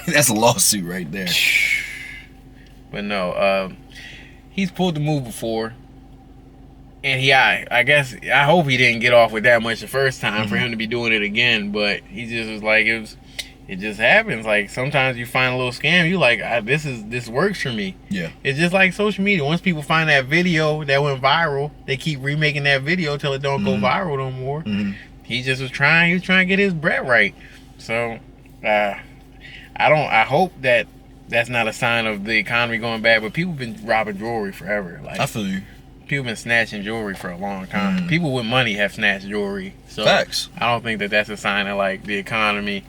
That's a lawsuit right there. But no, he's pulled the move before. And I guess, I hope he didn't get off with that much the first time for him to be doing it again. But he just was like, it just happens. Like, sometimes you find a little scam, you like, this works for me. Yeah. It's just like social media. Once people find that video that went viral, they keep remaking that video till it don't go viral no more. He just was trying to get his bread right. So, I hope that that's not a sign of the economy going bad, but people have been robbing jewelry forever. Like, I feel you. People been snatching jewelry for a long time. People with money have snatched jewelry. So facts. I don't think that that's a sign of like the economy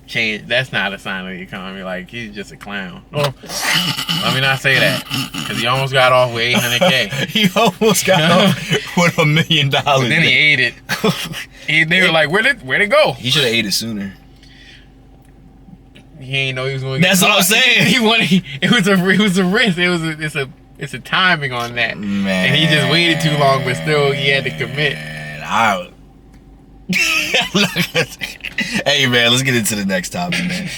change. That's not a sign of the economy. Like, he's just a clown. Well, let me not say that, because he almost got off with $800K. He almost got off with $1 million. But then he ate it. They were like, where'd it go? He should have ate it sooner. He ain't know he was going to get That's what I'm saying. It was a risk. It's a timing on that. Man. And he just waited too long, but still he had to commit. Hey man, let's get into the next topic, man.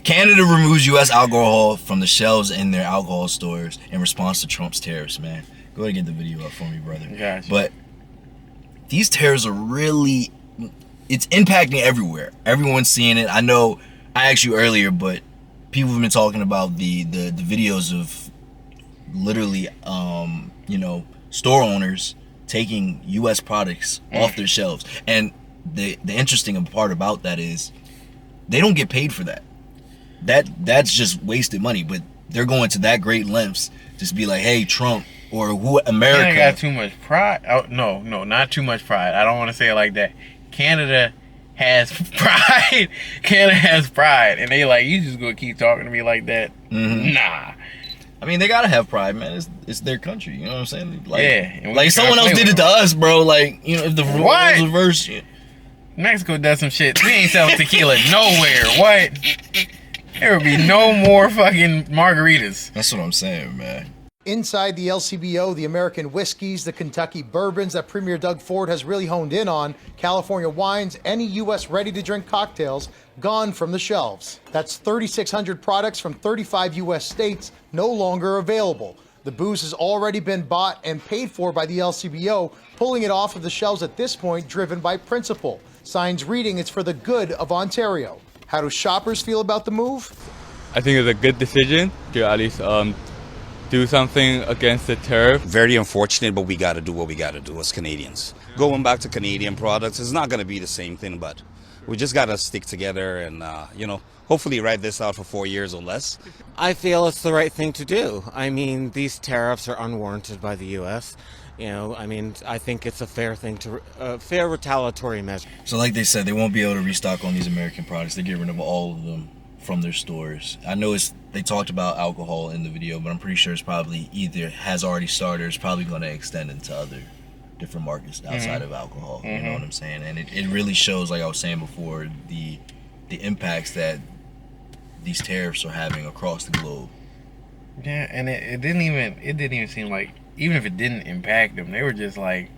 Canada removes U.S. alcohol from the shelves in their alcohol stores in response to Trump's tariffs, man. Go ahead and get the video up for me, brother. Gotcha. But these tariffs are really, it's impacting everywhere. Everyone's seeing it. I know I asked you earlier, but people have been talking about the videos of literally store owners taking U.S. products off their shelves. And the interesting part about that is they don't get paid for that. That's just wasted money, but they're going to that great lengths to be like, hey, Trump or America. Canada got too much pride. Oh, no, not too much pride. I don't want to say it like that. Canada has pride. Canada has pride, and they like, you just gonna keep talking to me like that? Nah. I mean, they gotta have pride, man. It's their country. You know what I'm saying? Like, yeah. Like someone else did it to us, bro. Like, if the roles was reversed. Mexico does some shit. We ain't selling tequila nowhere. What? There would be no more fucking margaritas. That's what I'm saying, man. Inside the LCBO, the American whiskeys, the Kentucky bourbons that Premier Doug Ford has really honed in on, California wines, any U.S. ready-to-drink cocktails gone from the shelves. That's 3,600 products from 35 U.S. states no longer available. The booze has already been bought and paid for by the LCBO, pulling it off of the shelves at this point, driven by principle. Signs reading it's for the good of Ontario. How do shoppers feel about the move? I think it's a good decision to at least do something against the tariff. Very unfortunate, but we got to do what we got to do as Canadians. Going back to Canadian products is not going to be the same thing, but we just got to stick together and, hopefully ride this out for 4 years or less. I feel it's the right thing to do. I mean, these tariffs are unwarranted by the U.S. I think it's a fair thing fair retaliatory measure. So like they said, they won't be able to restock on these American products. They're getting rid of all of them from their stores. I know they talked about alcohol in the video, but I'm pretty sure it's probably either has already started or it's probably going to extend into other different markets outside of alcohol. You know what I'm saying? And it really shows, like I was saying before, the impacts that these tariffs are having across the globe. Yeah, and it didn't even seem like, even if it didn't impact them, they were just like,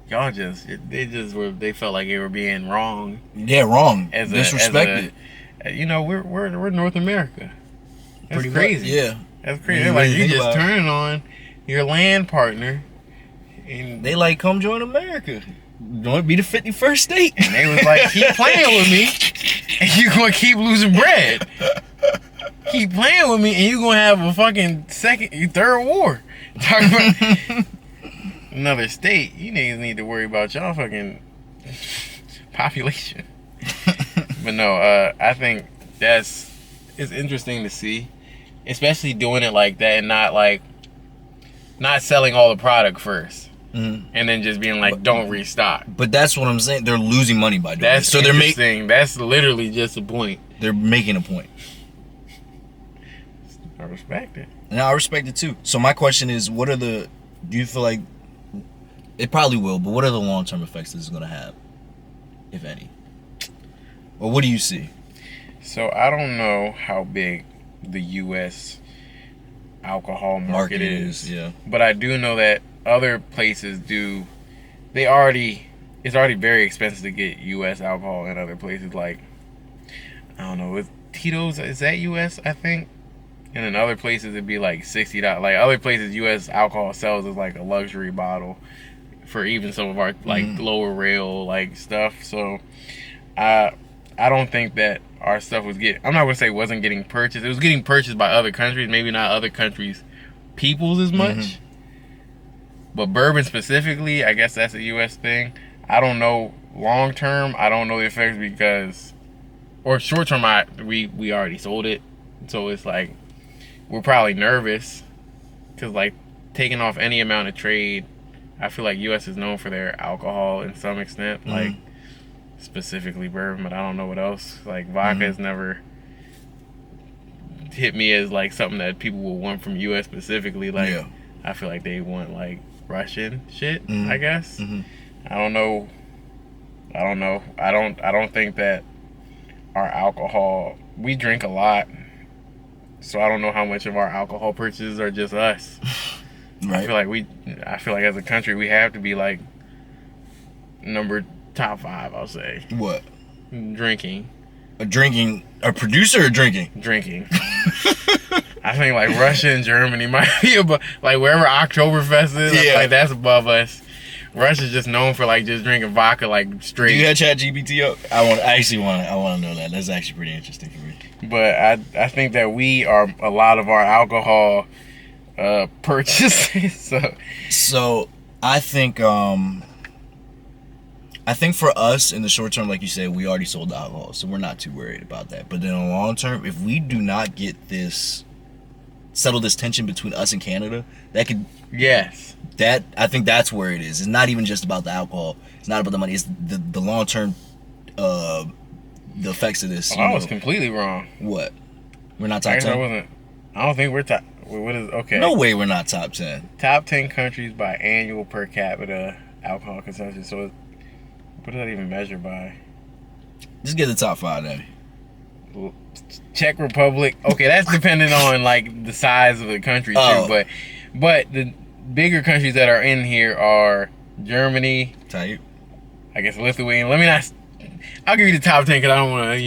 they felt like they were being wrong. Yeah, wrong. Disrespected. We're North America. That's Pretty crazy. Yeah. That's crazy. They're like, you just turning on your land partner. And they like, come join America. Don't be the 51st state. And they was like, keep playing with me and you're going to keep losing bread. Keep playing with me and you're going to have a fucking third war. Talking about another state. You niggas need to worry about y'all fucking population. But no, I think it's interesting to see, especially doing it like that and not selling all the product first, and then just being like, don't restock. But that's what I'm saying. They're losing money by doing it. So they're making. That's literally just a point. They're making a point. I respect it. And I respect it too. So my question is, do you feel like it probably will, but what are the long-term effects this is going to have, if any? Or what do you see? So I don't know how big the U.S. alcohol market is. Yeah. But I do know that other places do. It's already very expensive to get U.S. alcohol in other places. Like, I don't know, Tito's, is that U.S., I think? And in other places, it'd be like $60. Like, other places, U.S. alcohol sells as like a luxury bottle for even some of our like lower rail like stuff. So I don't think that our stuff was I'm not gonna say it wasn't getting purchased. It was getting purchased by other countries, maybe not other countries' peoples as much. But bourbon specifically, I guess that's a U.S. thing. I don't know long term. I don't know the effects because, or short term, we already sold it, so it's like we're probably nervous because like taking off any amount of trade. I feel like U.S. is known for their alcohol in some extent, like specifically bourbon, but I don't know what else. Like vodka has never hit me as like something that people will want from U.S. specifically. Like I feel like they want like Russian shit. I guess. I don't know. I don't think that our alcohol. We drink a lot, so I don't know how much of our alcohol purchases are just us. Right. I feel like as a country we have to be like top 5. I'll say. What? Drinking. A producer or drinking? Drinking. I think like Russia and Germany might be above, like wherever Oktoberfest is. Yeah. Like that's above us. Russia's just known for like just drinking vodka like straight. Do you have ChatGPT up? I want to know that. That's actually pretty interesting for me. But I think that we are a lot of our alcohol purchases. So I think for us in the short term, like you said, we already sold the alcohol, so we're not too worried about that. But then in the long term, if we do not get settle this tension between us and Canada, that could I think that's where it is. It's not even just about the alcohol. It's not about the money. It's the long term the effects of this. I was completely wrong. What? We're not top 10? I don't think we're top. What is okay? No way we're not top 10. Top 10 countries by annual per capita alcohol consumption. So what does that even measure by? Just get the top 5 then. Czech Republic. Okay, that's dependent on like the size of the country too. But the bigger countries that are in here are Germany. Type. I guess Lithuania. Let me not. I'll give you the top 10 because I don't want to.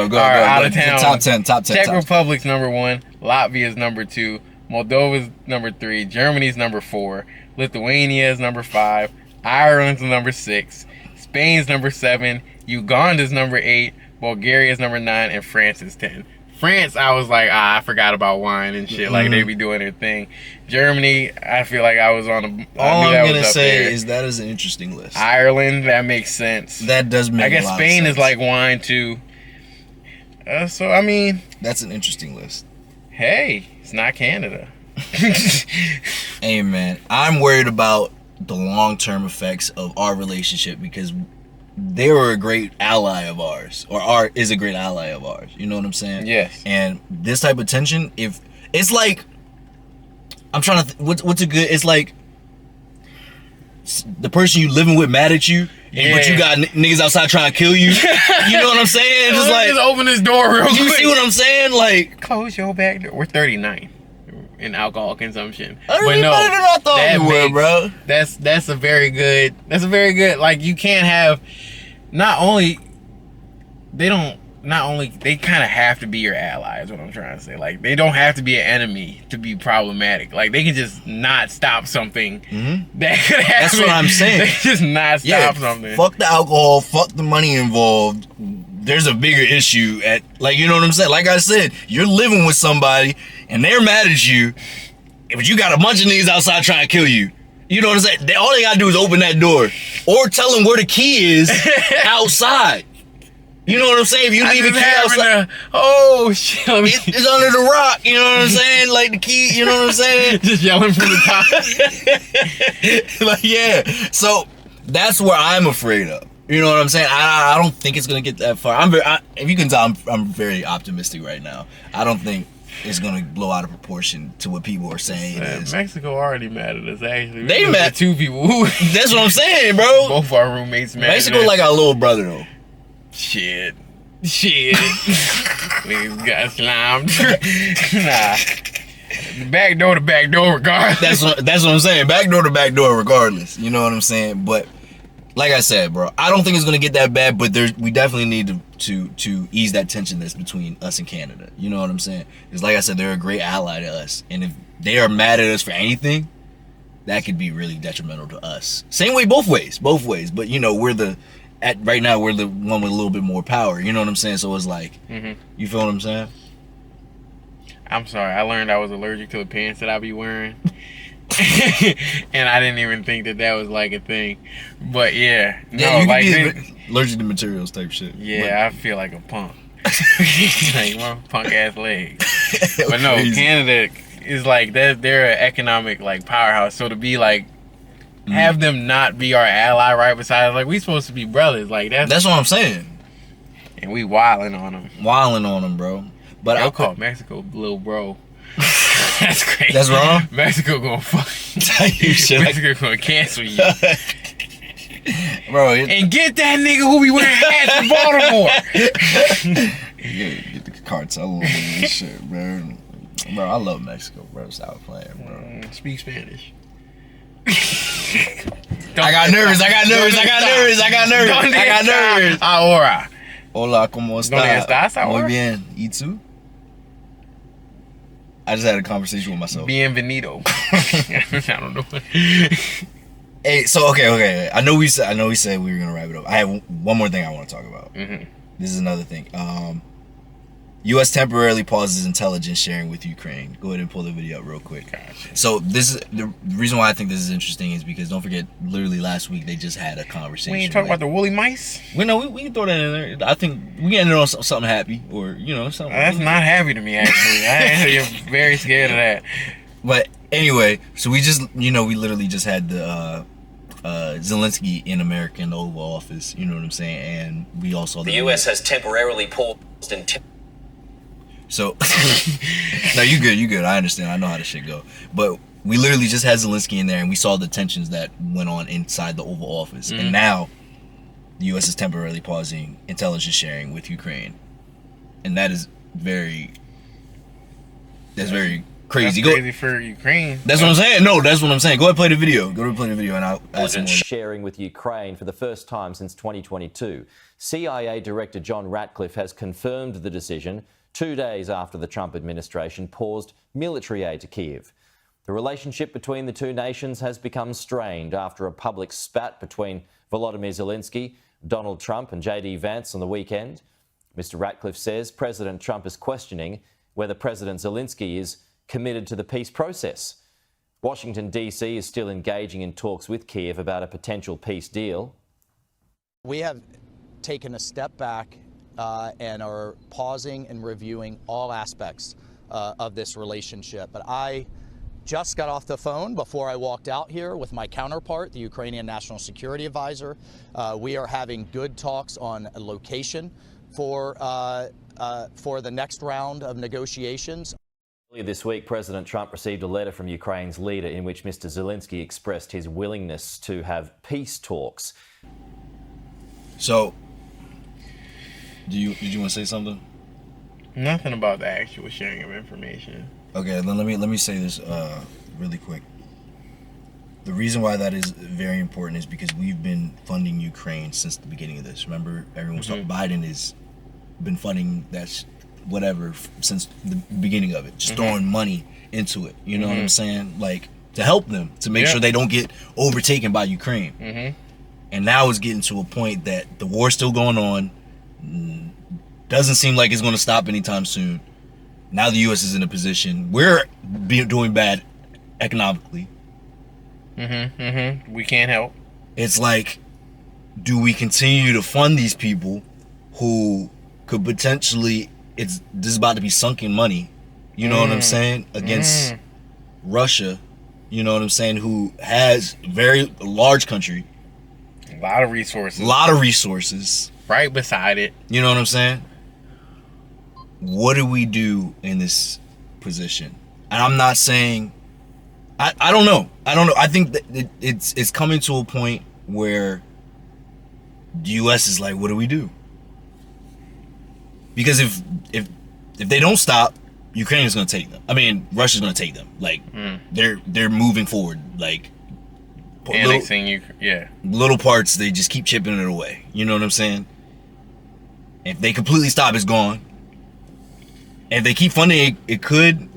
Go. Out of town. Top 10. Czech Republic's number 1. Latvia's number 2. Moldova's number 3. Germany's number 4. Lithuania's number 5. Ireland's number 6. Spain's number 7. Uganda's number 8. Bulgaria's number 9. And France is 10. France, I was like, I forgot about wine and shit. Like, they be doing their thing. Germany, I feel like I was on a... All I'm going to say is that is an interesting list. Ireland, that makes sense. That does make a lot of sense. I guess Spain is like wine, too. So, I mean... That's an interesting list. Hey, it's not Canada. Hey, man. I'm worried about the long-term effects of our relationship because... they were a great ally of ours, or is a great ally of ours. You know what I'm saying? Yes. And this type of tension, if it's like, I'm trying to, what's a good? It's like the person you living with mad at you, but you got niggas outside trying to kill you. You know what I'm saying? Just like open this door real quick. You see what I'm saying? Like close your back door. We're 39 in alcohol consumption. But no, I thought we were, bro. That's a very good. Like you can't have. Not only they kind of have to be your ally is what I'm trying to say. Like they don't have to be an enemy to be problematic. Like they can just not stop something that could happen. That's what I'm saying. They just not stop something. Fuck the alcohol, fuck the money involved. There's a bigger issue at, like, you know what I'm saying? Like I said, you're living with somebody and they're mad at you, but you got a bunch of niggas outside trying to kill you. You know what I'm saying? All they gotta do is open that door or tell them where the key is outside. You know what I'm saying? If you leave the key outside, oh shit, it's under the rock. You know what I'm saying? Like the key. You know what I'm saying? Just yelling from the top. Like yeah. So that's where I'm afraid of. You know what I'm saying? I don't think it's gonna get that far. If you can tell, I'm very optimistic right now. I don't think it's gonna blow out of proportion to what people are saying it is. Mexico already mad at us. Actually, they mad. 2 people. That's what I'm saying, bro. Both our roommates mad. Mexico like our little brother though. Shit. Niggas got slimed. Nah. Back door to back door regardless. That's what I'm saying. Back door to back door regardless. You know what I'm saying? But like I said, bro, I don't think it's gonna get that bad, but we definitely need to ease that tension that's between us and Canada. You know what I'm saying? Because like I said, they're a great ally to us, and if they are mad at us for anything, that could be really detrimental to us. Same way, both ways. But you know, right now we're the one with a little bit more power. You know what I'm saying? So it's like, you feel what I'm saying? I'm sorry, I learned I was allergic to the pants that I be wearing. And I didn't even think that was like a thing. But yeah, no, you like could be allergic to materials type shit. Yeah, I feel like a punk. Like my punk ass legs. But no, Canada is like they're an economic like powerhouse. So to be like have them not be our ally right beside us, like we supposed to be brothers. Like that's what I'm saying. And we wilding on them. Bro. But I'll call Mexico little bro. That's crazy. That's wrong. Mexico gonna fuck you. Mexico gonna cancel you. Bro, and get that nigga who be wearing hats in Baltimore. Get the cartel on this shit, bro. Bro, I love Mexico, bro. Stop playing, bro. Speak Spanish. I got nervous. Ahora. Hola, ¿cómo está? ¿Dónde estás ahora? Muy bien. ¿Y tú? I just had a conversation with myself. Bienvenido. I don't know. Hey, so okay. I know we said we were gonna wrap it up. I have one more thing I want to talk about. This is another thing. U.S. temporarily pauses intelligence sharing with Ukraine. Go ahead and pull the video up real quick. Gotcha. So this is the reason why I think this is interesting is because don't forget, literally last week they just had a conversation. We ain't talking about the woolly mice. We can throw that in there. I think we can end it on something happy or something. That's not happy to me actually. I am very scared of that. But anyway, so we literally just had the Zelensky in America in the Oval Office. You know what I'm saying? And we also the U.S. has temporarily paused So, no, you good. I understand. I know how this shit go. But we literally just had Zelensky in there, and we saw the tensions that went on inside the Oval Office. And now, the U.S. is temporarily pausing intelligence sharing with Ukraine, and that is very crazy. That's crazy for Ukraine. That's what I'm saying. No, that's what I'm saying. Go ahead and play the video. And I'll add some more. Sharing with Ukraine for the first time since 2022. CIA Director John Ratcliffe has confirmed the decision 2 days after the Trump administration paused military aid to Kyiv. The relationship between the two nations has become strained after a public spat between Volodymyr Zelensky, Donald Trump and J.D. Vance on the weekend. Mr. Ratcliffe says President Trump is questioning whether President Zelensky is committed to the peace process. Washington, D.C. is still engaging in talks with Kyiv about a potential peace deal. We have taken a step back and are pausing and reviewing all aspects of this relationship. But I just got off the phone before I walked out here with my counterpart, the Ukrainian National Security Advisor. We are having good talks on a location for the next round of negotiations. Earlier this week, President Trump received a letter from Ukraine's leader in which Mr. Zelensky expressed his willingness to have peace talks. So, did you want to say something? Nothing about the actual sharing of information. Okay, then let me say this really quick. The reason why that is very important is because we've been funding Ukraine since the beginning of this. Remember, everyone's talking Biden has been funding that whatever since the beginning of it, just throwing money into it. You know what I'm saying? Like to help them, to make sure they don't get overtaken by Ukraine. And now it's getting to a point that the war's still going on. Doesn't seem like it's going to stop anytime soon. Now the U.S. is in a position we're doing bad economically. We can't help. It's like, do we continue to fund these people who could potentially? This is about to be sunken money. You know what I'm saying? Against Russia. You know what I'm saying? Who has very large country. A lot of resources. Right beside it. You know what I'm saying? What do we do in this position? And I'm not saying I don't know. I think that it's coming to a point where the US is like, what do we do? Because if they don't stop, Ukraine is going to take them. I mean, Russia's going to take them. Like they're moving forward like annexing little parts. They just keep chipping it away. You know what I'm saying? If they completely stop, it's gone. If they keep funding it could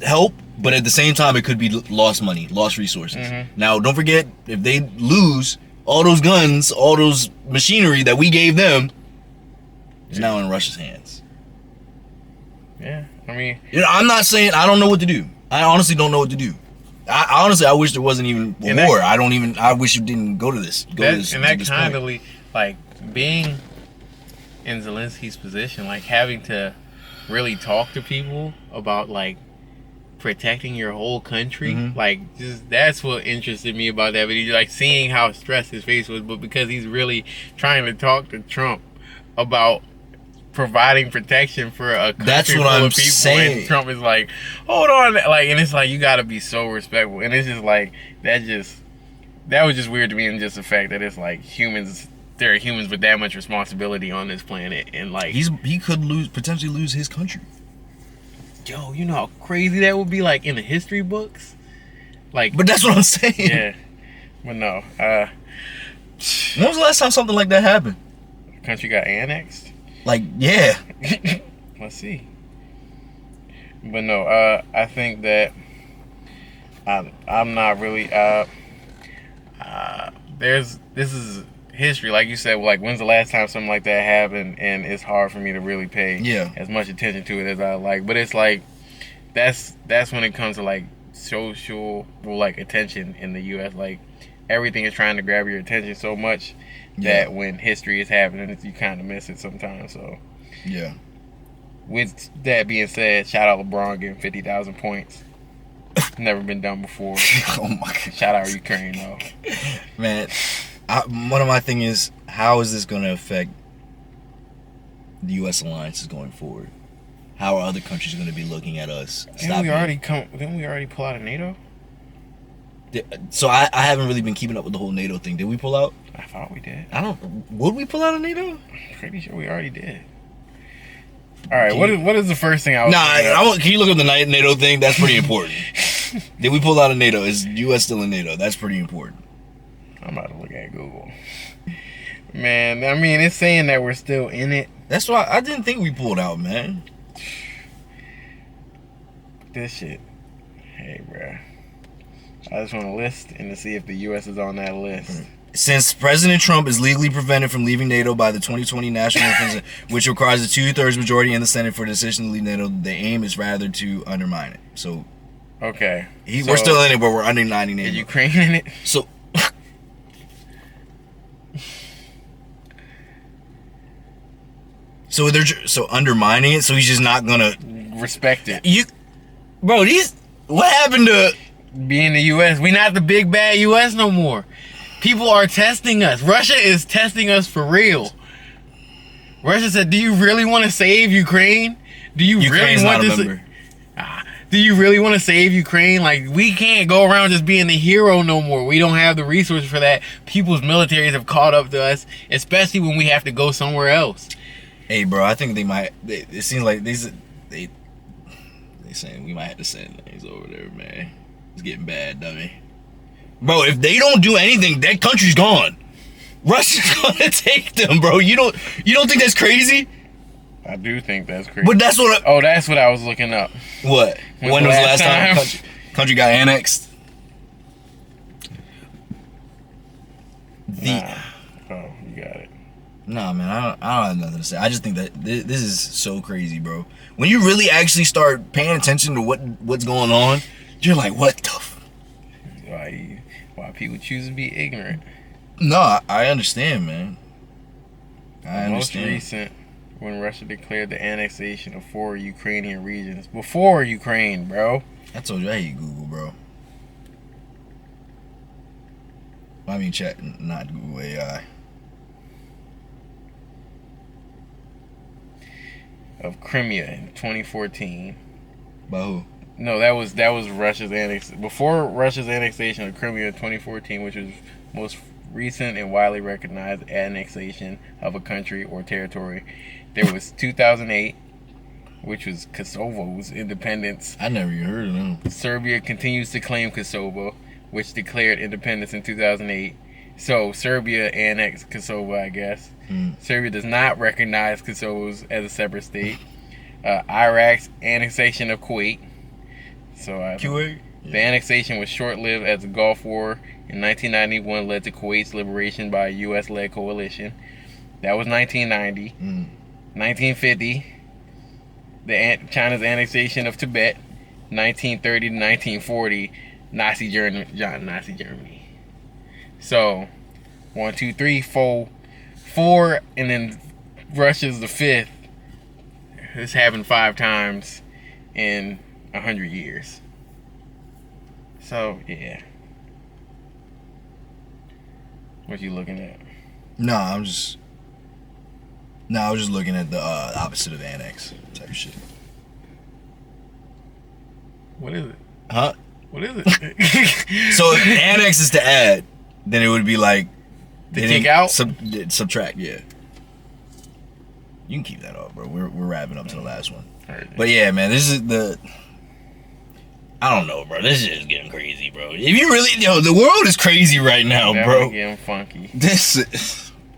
help, but at the same time, it could be lost money, lost resources. Now, don't forget, if they lose all those guns, all those machinery that we gave them, it's now in Russia's hands. Yeah, I mean, I'm not saying I don't know what to do. I honestly don't know what to do. I wish there wasn't even a war. I wish you didn't go to this. And that kind of like being in Zelensky's position, like having to really talk to people about like protecting your whole country, like just that's what interested me about that video. Like seeing how stressed his face was, but because he's really trying to talk to Trump about providing protection for a country full of people, saying. And Trump is like, hold on, like, and it's like you got to be so respectful, and it's just like that was just weird to me, and just the fact that it's like there are humans with that much responsibility on this planet, and like he could potentially lose his country. Yo, you know how crazy that would be, like in the history books, like. But that's what I'm saying. Yeah, but no. When was the last time something like that happened? The country got annexed. Like, yeah. Let's see. But no, I think that I'm not really. This is history, like you said. Like, when's the last time something like that happened? And it's hard for me to really pay as much attention to it as I like. But it's like that's when it comes to like social attention in the U.S. Like everything is trying to grab your attention so much. That when history is happening, you kind of miss it sometimes. So, yeah. With that being said, shout out LeBron getting 50,000 points. Never been done before. Oh my God. Shout out Ukraine though. Man, one of my thing is, how is this going to affect the U.S. alliances going forward? How are other countries going to be looking at us? Didn't we already pull out of NATO? So I haven't really been keeping up with the whole NATO thing. Did we pull out? I thought we did. Would we pull out of NATO? I'm pretty sure we already did. All right, what is the first thing I was can you look up the NATO thing? That's pretty important. Did we pull out of NATO? Is U.S. still in NATO? That's pretty important. I'm about to look at Google. Man, I mean, it's saying that we're still in it. That's why I didn't think we pulled out, man. This shit. Hey, bruh. I just want to list and to see if the U.S. is on that list. Since President Trump is legally prevented from leaving NATO by the 2020 National Convention, which requires a 2/3 majority in the Senate for a decision to leave NATO, the aim is rather to undermine it. So, okay, we're still in it, but we're undermining NATO. Is Ukraine in it? So they're undermining it. So he's just not gonna respect it. What happened to being the U.S.? We not the big bad U.S. no more. People are testing us. Russia is testing us for real. Russia said, "Do you really want to save Ukraine? Do you really want this? Do you really want to save Ukraine? Like, we can't go around just being the hero no more. We don't have the resources for that. People's militaries have caught up to us, especially when we have to go somewhere else." Hey, bro, I think they might. It seems like they saying we might have to send things over there, man. It's getting bad, dummy. Bro, if they don't do anything, that country's gone. Russia's gonna take them, bro. You don't think that's crazy? I do think that's crazy. But that's what. That's what I was looking up. What? When was the last time country got annexed? Oh, you got it. Nah, man, I don't have nothing to say. I just think that this is so crazy, bro. When you really actually start paying attention to what's going on, you're like, what the why people choose to be ignorant. No, I understand, man. I understand. Most recent, when Russia declared the annexation of 4 Ukrainian regions. Before Ukraine, bro. I told you I hate Google, bro. I mean, chat, not Google AI. Of Crimea in 2014. By who? No, that was Russia's annexation. Before Russia's annexation of Crimea in 2014, which was most recent and widely recognized annexation of a country or territory, there was 2008, which was Kosovo's independence. I never even heard of them. Serbia continues to claim Kosovo, which declared independence in 2008. So Serbia annexed Kosovo, I guess. Serbia does not recognize Kosovo as a separate state. Iraq's annexation of Kuwait. So Kuwait? The annexation was short-lived as the Gulf War in 1991 led to Kuwait's liberation by a U.S.-led coalition. That was 1990. 1950, China's annexation of Tibet. 1930 to 1940, Nazi Germany. So, 1, 2, 3, 4, and then Russia's the 5th. This happened 5 times in 100 years. So, yeah. What you looking at? I was just looking at the opposite of annex type of shit. What is it? Huh? What is it? So if annex is to add, then it would be like to take out? Subtract, yeah. You can keep that up, bro. We're wrapping up to the last one. Right. But yeah, man, this is I don't know, bro. This shit is getting crazy, bro. If you really, the world is crazy right now, bro. Getting funky.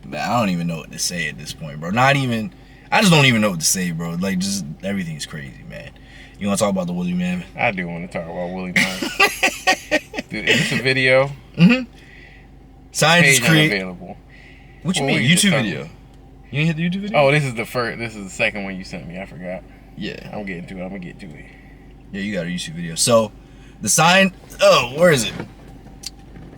Man, I don't even know what to say at this point, bro. I just don't even know what to say, bro. Like, just everything's crazy, man. You want to talk about the woolly mammoth? I do want to talk about woolly mammoth. Dude, is this a video? Scientists create. Unavailable. What you mean? YouTube video? You ain't hit the YouTube video? Oh, this is the first. This is the second one you sent me. I forgot. Yeah. I'm getting to it. I'm gonna get to it. Yeah, you got a YouTube video. So, where is it?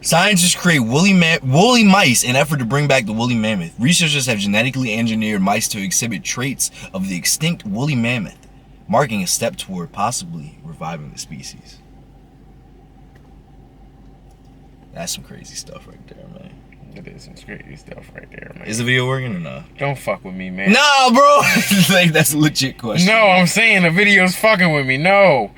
Scientists create woolly mice in effort to bring back the woolly mammoth. Researchers have genetically engineered mice to exhibit traits of the extinct woolly mammoth, marking a step toward possibly reviving the species. That's some crazy stuff right there, man. It is some crazy stuff right there, man. Is the video working or not? Don't fuck with me, man. No, bro. Like, that's a legit question. No, I'm saying the video's fucking with me. No.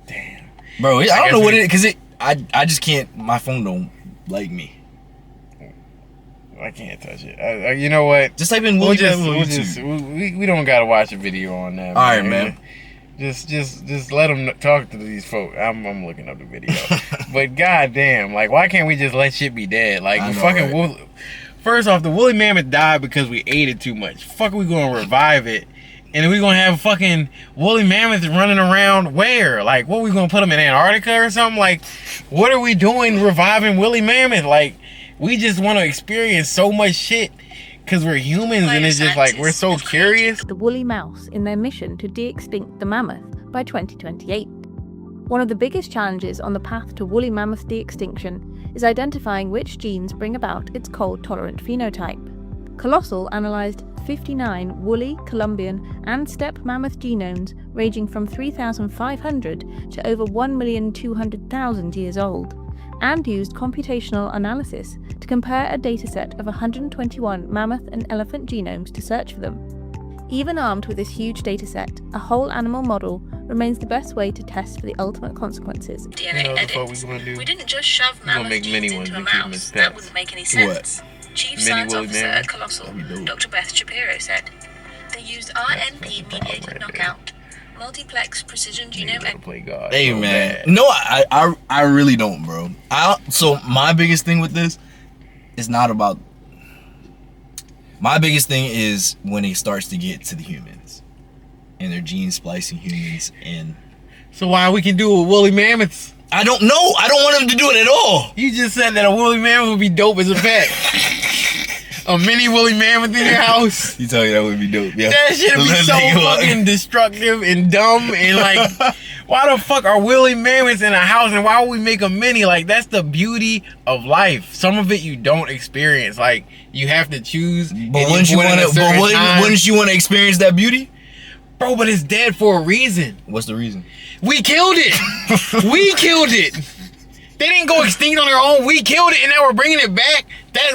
Damn. Bro, I don't know what it is, because I just can't, my phone don't like me. I can't touch it. You know what? Just type in woolly mammoth on YouTube. We don't gotta watch a video on that. All right, man. Just let them talk to these folks. I'm looking up the video. But goddamn, like, why can't we just let shit be dead? Like, the fucking woolly. First off, the woolly mammoth died because we ate it too much. Fuck, we gonna revive it, and then we gonna have fucking woolly mammoths running around where? Like, what, we gonna put them in Antarctica or something? Like, what are we doing reviving woolly mammoth? Like, we just want to experience so much shit because we're humans, and it's just like, we're so curious. The woolly mouse in their mission to de-extinct the mammoth by 2028. One of the biggest challenges on the path to woolly mammoth de-extinction is identifying which genes bring about its cold-tolerant phenotype. Colossal analysed 59 woolly, Columbian and steppe mammoth genomes ranging from 3,500 to over 1,200,000 years old, and used computational analysis to compare a dataset of 121 mammoth and elephant genomes to search for them. Even armed with this huge dataset, a whole animal model remains the best way to test for the ultimate consequences. DNA edit. We didn't just shove mammoth genes into a mouse. That wouldn't make any sense. Chief Science Officer at Colossal, Dr. Beth Shapiro, said they used RNP-mediated knockout, multiplex precision genome editing. Hey, man. No, I really don't, bro. So my biggest thing with this is not about. My biggest thing is when it starts to get to the humans and their gene splicing humans in. So why we can do it with woolly mammoths? I don't know. I don't want them to do it at all. You just said that a woolly mammoth would be dope as a pet. A mini woolly mammoth in your house. You tell me that would be dope, yeah. That shit would be so fucking destructive and dumb, and like, why the fuck are woolly mammoths in a house, and why would we make a mini? Like, that's the beauty of life. Some of it you don't experience. Like, you have to choose. But wouldn't you want to experience that beauty? Bro, but it's dead for a reason. What's the reason? We killed it. We killed it. They didn't go extinct on their own. We killed it, and now we're bringing it back.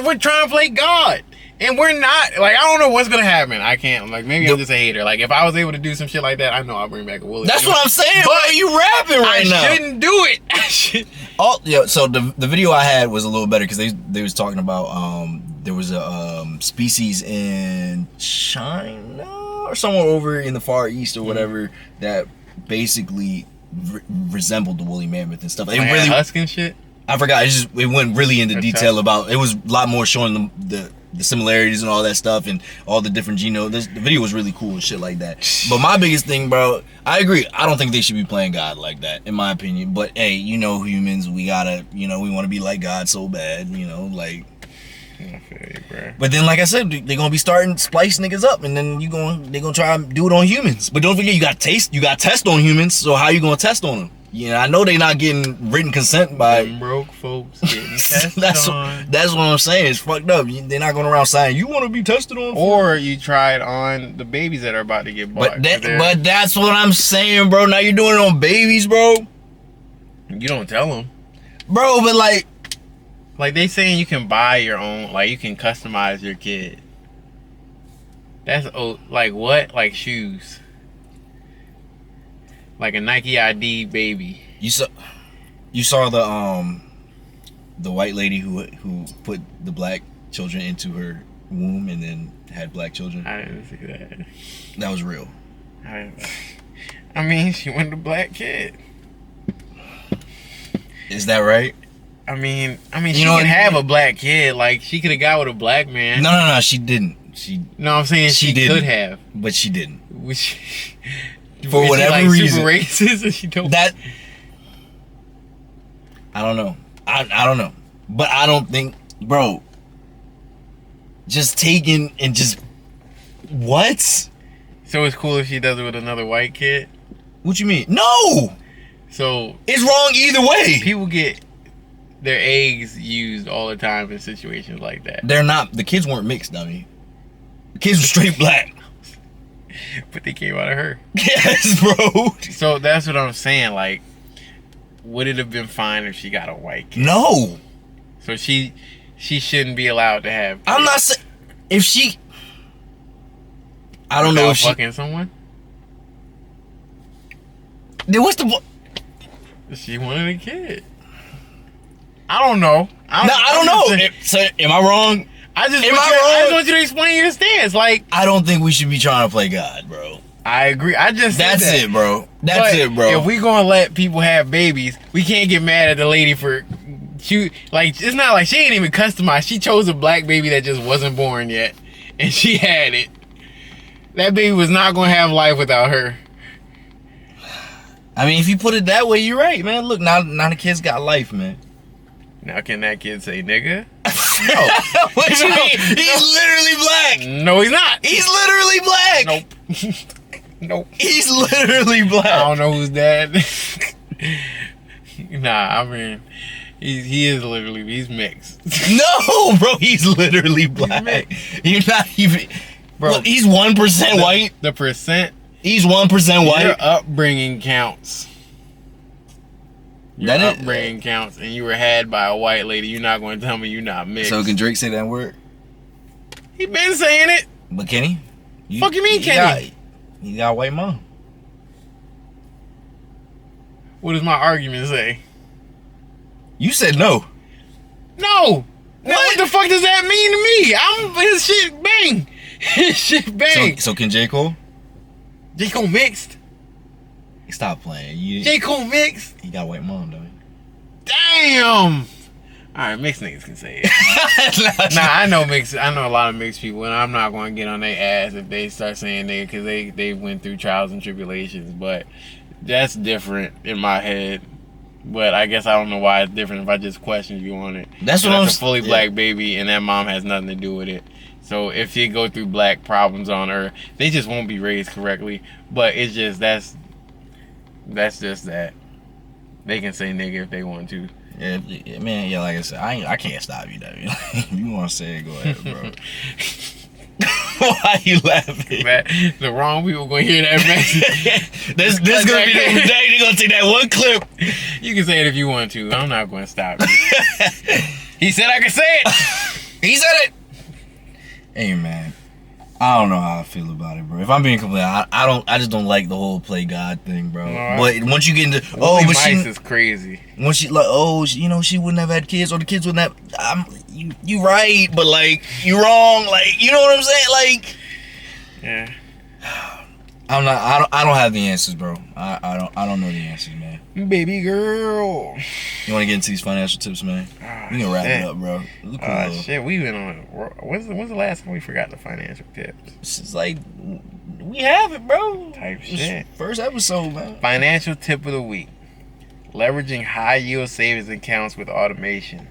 We're trying to play God. And we're not. Like, I don't know what's going to happen. I can't. Like, maybe I'm just a hater. Like, if I was able to do some shit like that, I know I'll bring back a woolly. That's what I'm saying. But you rapping right now. I shouldn't do it. Oh, yeah. So the video I had was a little better because they was talking about there was a species in China or somewhere over in the Far East or whatever that basically resembled the woolly mammoth and stuff. It like really husk and shit. I forgot. It went really into detail about. It was a lot more showing the similarities and all that stuff and all the different genomes. The video was really cool and shit like that. But my biggest thing, bro, I agree. I don't think they should be playing God like that, in my opinion. But hey, humans, we gotta, we want to be like God so bad, like. I feel you, bro. But then, like I said, they're gonna be starting splice niggas up, and then they're gonna try and do it on humans. But don't forget, you got test on humans. So how you gonna test on them? I know they not getting written consent by them broke folks getting tested on. That's what I'm saying. It's fucked up. They're not going around saying you want to be tested on, or you try it on the babies that are about to get born. But that's what I'm saying, bro. Now you're doing it on babies, bro. You don't tell them, bro. But like they saying you can buy your own, like you can customize your kid. That's like what? Like shoes. Like a Nike ID baby. You saw the white lady who put the black children into her womb and then had black children. I didn't see that. That was real. I mean, she wanted a black kid. Is that right? I mean, she can have a black kid. Like she could have got with a black man. No, she didn't. No, I'm saying she could have, but she didn't. For whatever reason, super racist, and she don't. That I don't know. I don't know, but I don't think, bro. Just taking and just what? So it's cool if she does it with another white kid. What you mean? No. So it's wrong either way. People get their eggs used all the time in situations like that. They're not. The kids weren't mixed, dummy. The kids were straight black. But they came out of her. Yes, bro. So that's what I'm saying. Like, would it have been fine if she got a white kid? No. So she shouldn't be allowed to have kids. I'm not saying if she. I don't know if she fucking someone. Then what's the? She wanted a kid. I don't know. I don't know. So am I wrong? I just want you to explain your stance. Like, I don't think we should be trying to play God, bro. I agree. That's it, bro. That's it, bro. If we gonna let people have babies, we can't get mad at the lady for it's not like she ain't even customized. She chose a black baby that just wasn't born yet, and she had it. That baby was not gonna have life without her. I mean, if you put it that way, you're right, man. Look, now the kid's got life, man. Now can that kid say nigga? No. What you mean? He's literally black. No, he's not. He's literally black. Nope. Nope. He's literally black. I don't know who's dad. Nah, I mean, he is literally, he's mixed. No, bro, he's literally black. He's not even, bro. Look, he's 1% white. The percent. He's 1% white. Your upbringing counts. Your upbringing counts, and you were had by a white lady. You're not going to tell me you're not mixed. So can Drake say that word? He been saying it. But can he? Fuck you mean, Kenny? He got a white mom. What does my argument say? You said no. No. What the fuck does that mean to me? His shit bang. His shit bang. So can J. Cole? J. Cole mixed. Stop playing. J. Cole mixed. He got a white mom, though. Damn. All right, mixed niggas can say it. Nah, I know a lot of mixed people, and I'm not going to get on their ass if they start saying nigga, because they went through trials and tribulations. But that's different in my head. But I guess I don't know why it's different if I just question you on it. That's what I'm saying. It's a fully black baby, and that mom has nothing to do with it. So if you go through black problems on Earth, they just won't be raised correctly. But it's just that's just that. They can say nigga if they want to. Yeah, man. Yeah, like I said, I can't stop you, though. If you want to say it, go ahead, bro. Why you laughing? The wrong people gonna hear that message. this gonna be the day they're gonna take that one clip. You can say it if you want to. I'm not gonna stop you. He said I could say it. He said it. Hey, man. I don't know how I feel about it, bro. If I'm being completely, I just don't like the whole play God thing, bro. But once you get into she is crazy. Once she she wouldn't have had kids, or the kids wouldn't have. You right, but like you wrong, like you know what I'm saying, like. Yeah. I don't have the answers, bro. I I don't know the answers, man. Baby girl. You want to get into these financial tips, man? We can wrap it up, bro. Shit, we went on. When's the last time we forgot the financial tips? It's like we have it, bro. Type shit. First episode, man. Financial tip of the week: leveraging high yield savings accounts with automation.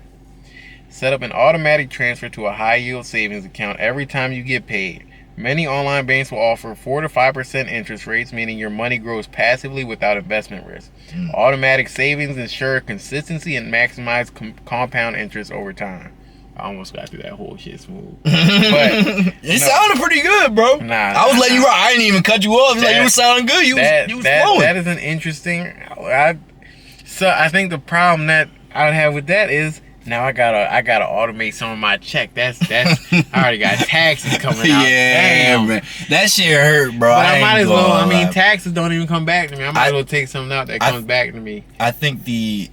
Set up an automatic transfer to a high yield savings account every time you get paid. Many online banks will offer 4 to 5% interest rates, meaning your money grows passively without investment risk. Automatic savings ensure consistency and maximize compound interest over time. I almost got through that whole shit smooth. But it sounded pretty good, bro. I was letting you rock. I didn't even cut you off. You was sounding good. You was flowing. That is an interesting. So I think the problem that I would have with that is, now I gotta automate some of my check. That's I already got taxes coming out. Yeah, man. That shit hurt, bro. But I might as well. I mean, taxes don't even come back to me. I might as well take something out that comes back to me. I think the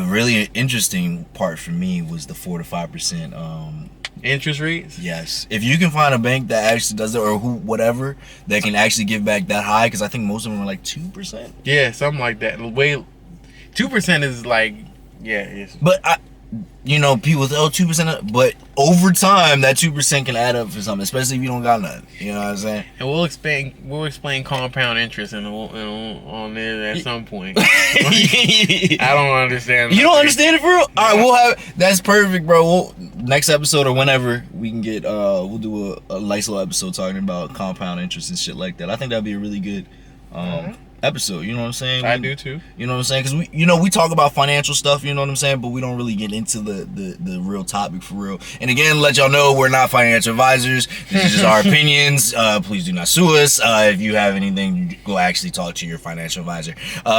really interesting part for me was the 4 to 5% interest rates. Yes, if you can find a bank that actually does it, or whatever that can actually give back that high, because I think most of them are like 2%. Yeah, something like that. 2% is like, yeah. But people say, 2%, but over time, that 2% can add up for something, especially if you don't got nothing. You know what I'm saying? And we'll explain compound interest on there at some point. I don't understand. You don't understand it, for real? All right, that's perfect, bro. Next episode or whenever we can get, we'll do a nice little episode talking about compound interest and shit like that. I think that'd be a really good episode, you know what I'm saying? I do too. You know what I'm saying? Because we talk about financial stuff, you know what I'm saying, but we don't really get into the real topic for real. And again, let y'all know we're not financial advisors. This is just our opinions. Please do not sue us. If you have anything, go actually talk to your financial advisor.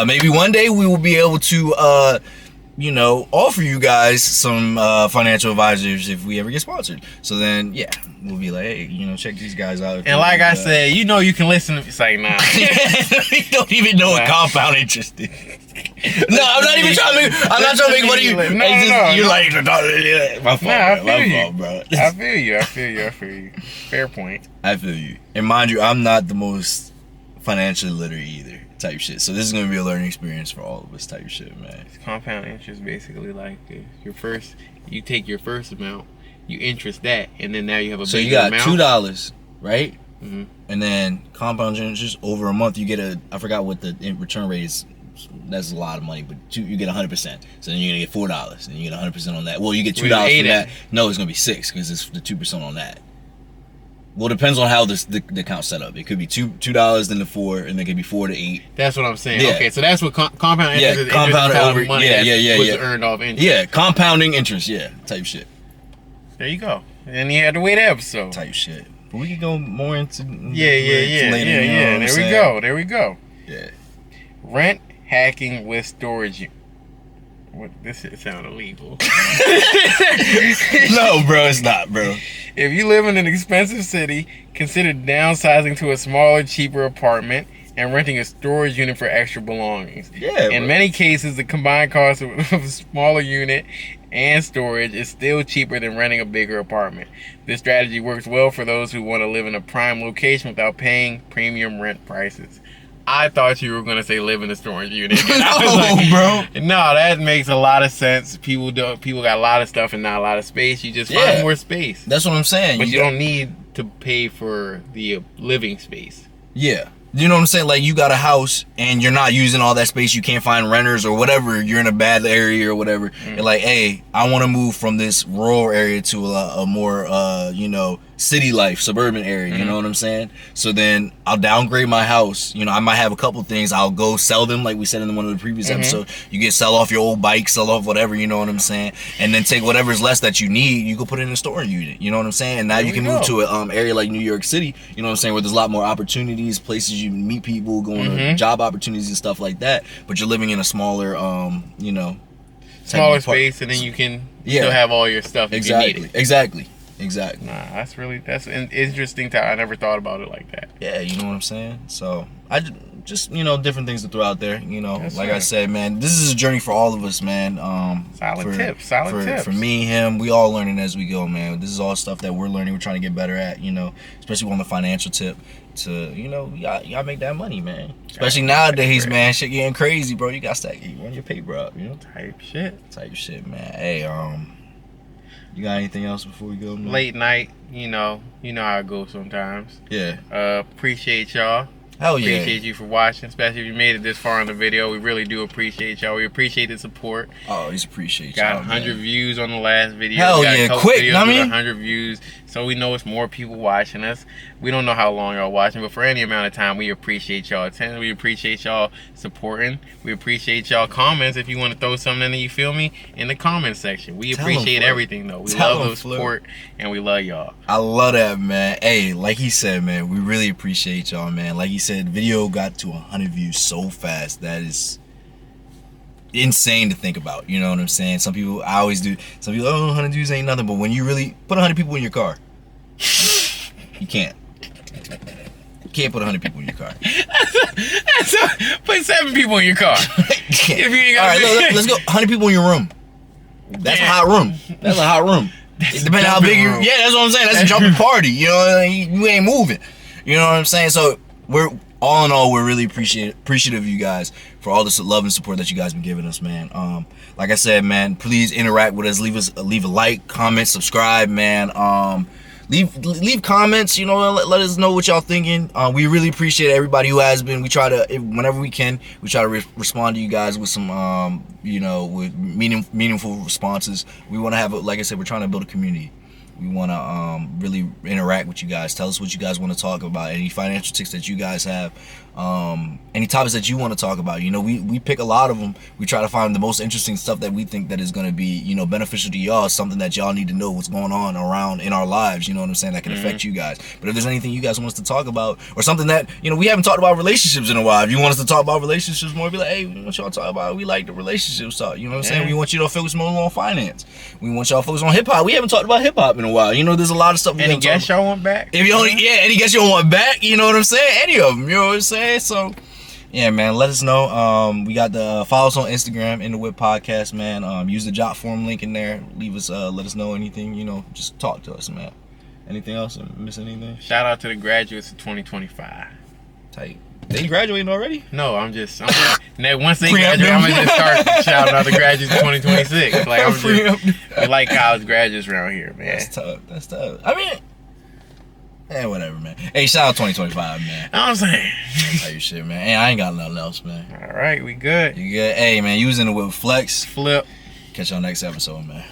Maybe one day we will be able to offer you guys some financial advisors if we ever get sponsored. So then, yeah, we'll be like, hey, check these guys out. And like I said, you can listen to me say, nah. You don't even know what compound interest is. No, I'm not even trying to make fun of you. You're like, my fault, bro. I feel you. Fair point. I feel you. And mind you, I'm not the most financially literate either. Type shit. So this is gonna be a learning experience for all of us. Type shit, man. Compound interest basically like you take your first amount, you interest that, and then now you have a bigger amount. So you got $2, right? Mm-hmm. And then compound interest over a month, you get I forgot what the return rate is. That's a lot of money, but you get 100%. So then you're gonna get $4, and you get 100% on that. Well, you get $2 for that. No, it's gonna be 6 because it's the 2% on that. Well, it depends on how the account's set up. It could be $2, then the 4, and then it could be 4 to 8. That's what I'm saying. Yeah. Okay, so that's what compound interest is. Compound over money. Yeah. Earned off interest. Yeah, compounding interest. Yeah, type shit. There you go. And you had to wait an episode. Type shit. But we can go more into later. There we go. Yeah. Rent hacking with storage. What? This shit sound illegal. No, bro, it's not, bro. If you live in an expensive city, consider downsizing to a smaller, cheaper apartment and renting a storage unit for extra belongings. Yeah. In many cases, the combined cost of a smaller unit and storage is still cheaper than renting a bigger apartment. This strategy works well for those who want to live in a prime location without paying premium rent prices. I thought you were gonna say live in a storage unit. Bro. No, that makes a lot of sense. People got a lot of stuff and not a lot of space. You just find more space. That's what I'm saying. But you don't need to pay for the living space. Yeah. You know what I'm saying? Like, you got a house and you're not using all that space. You can't find renters or whatever. You're in a bad area or whatever. You're like, hey, I want to move from this rural area to a more, city life, suburban area. You know what I'm saying? So then I'll downgrade my house. I might have a couple things. I'll go sell them, like we said in one of the previous episodes. You can sell off your old bike, sell off whatever, you know what I'm saying? And then take whatever's less that you need, you go put it in a storage unit. You know what I'm saying? And now you can move to an area like New York City, you know what I'm saying, where there's a lot more opportunities, places you meet people, going to job opportunities and stuff like that. But you're living in a smaller, smaller space, and then you can still have all your stuff if you need it. Exactly. Nah, that's an interesting. I never thought about it like that. Yeah, you know what I'm saying. So just, you know, different things to throw out there. You know, like I said, man, this is a journey for all of us, man. Solid tips. For me, him, we all learning as we go, man. This is all stuff that we're learning. We're trying to get better at, you know, especially on the financial tip. To, you know, y'all make that money, man. Especially nowadays, man. Shit getting crazy, bro. You got to run your paper up, you know. Type shit, man. Hey, you got anything else before we go, man? Late night, you know how it goes sometimes. Yeah. Appreciate y'all. Hell yeah. Appreciate you for watching, especially if you made it this far in the video. We really do appreciate y'all. We appreciate the support. Always appreciate y'all. Got 100 views on the last video. Hell yeah, quick, I mean? 100 views, so we know it's more people watching us. We don't know how long y'all watching, but for any amount of time, we appreciate y'all attending. We appreciate y'all supporting. We appreciate y'all comments. If you want to throw something in, you feel me, in the comment section. We appreciate everything, though. We love the support, and we love y'all. I love that, man. Hey, like he said, man, we really appreciate y'all, man. Like he said, video got to 100 views so fast. That is insane to think about. You know what I'm saying? Some people, I always do. Some people, 100 views ain't nothing. But when you really put 100 people in your car, you can't. You can't put 100 people in your car. Put 7 people in your car. If you ain't got all right, let's go. 100 people in your room. That's a hot room. That's a hot room. Depending how big you. Yeah, that's what I'm saying. That's a jumping party. You know, you ain't moving. You know what I'm saying? So we're all in all, we're really appreciative of you guys for all this love and support that you guys been giving us, man. Like I said, man, please interact with us. Leave a like, comment, subscribe, man. Leave comments, you know, let us know what y'all thinking. We really appreciate everybody who has been. We try to, whenever we can, we try to respond to you guys with some, you know, with meaningful responses. We want to have, like I said, we're trying to build a community. We want to really interact with you guys. Tell us what you guys want to talk about. Any financial tips that you guys have. Any topics that you want to talk about. You know, we pick a lot of them. We try to find the most interesting stuff that we think that is going to be, you know, beneficial to y'all. Something that y'all need to know what's going on around in our lives. You know what I'm saying? That can affect you guys. But if there's anything you guys want us to talk about, or something that, you know, we haven't talked about relationships in a while. If you want us to talk about relationships more, be like, hey, we want y'all to talk about, we like the relationships talk. You know what I'm saying? We want you to focus more on finance. We want y'all to focus on hip hop. We haven't talked about hip hop in a while. You know, there's a lot of stuff. Any guests y'all want back? If you only, any guests you want back, you know what I'm saying? Any of them, you know what I'm saying? So, yeah, man, let us know. We got the follow us on Instagram, In the Whip Podcast, man. Use the Jot form link in there. Leave us, let us know anything. You know, just talk to us, man. Anything else? Miss anything? Shout out to the graduates of 2025. Tight. They graduating already? No, once they graduate, I'm gonna just start shouting out the graduates of 2026. Like we like college graduates around here, man. That's tough. I mean, whatever, man. Hey, shout out 2025, man. I'm saying. Tell you shit, man. Hey, I ain't got nothing else, man. All right, we good. You good? Hey, man, you was in the whip flex. Flip. Catch y'all next episode, man.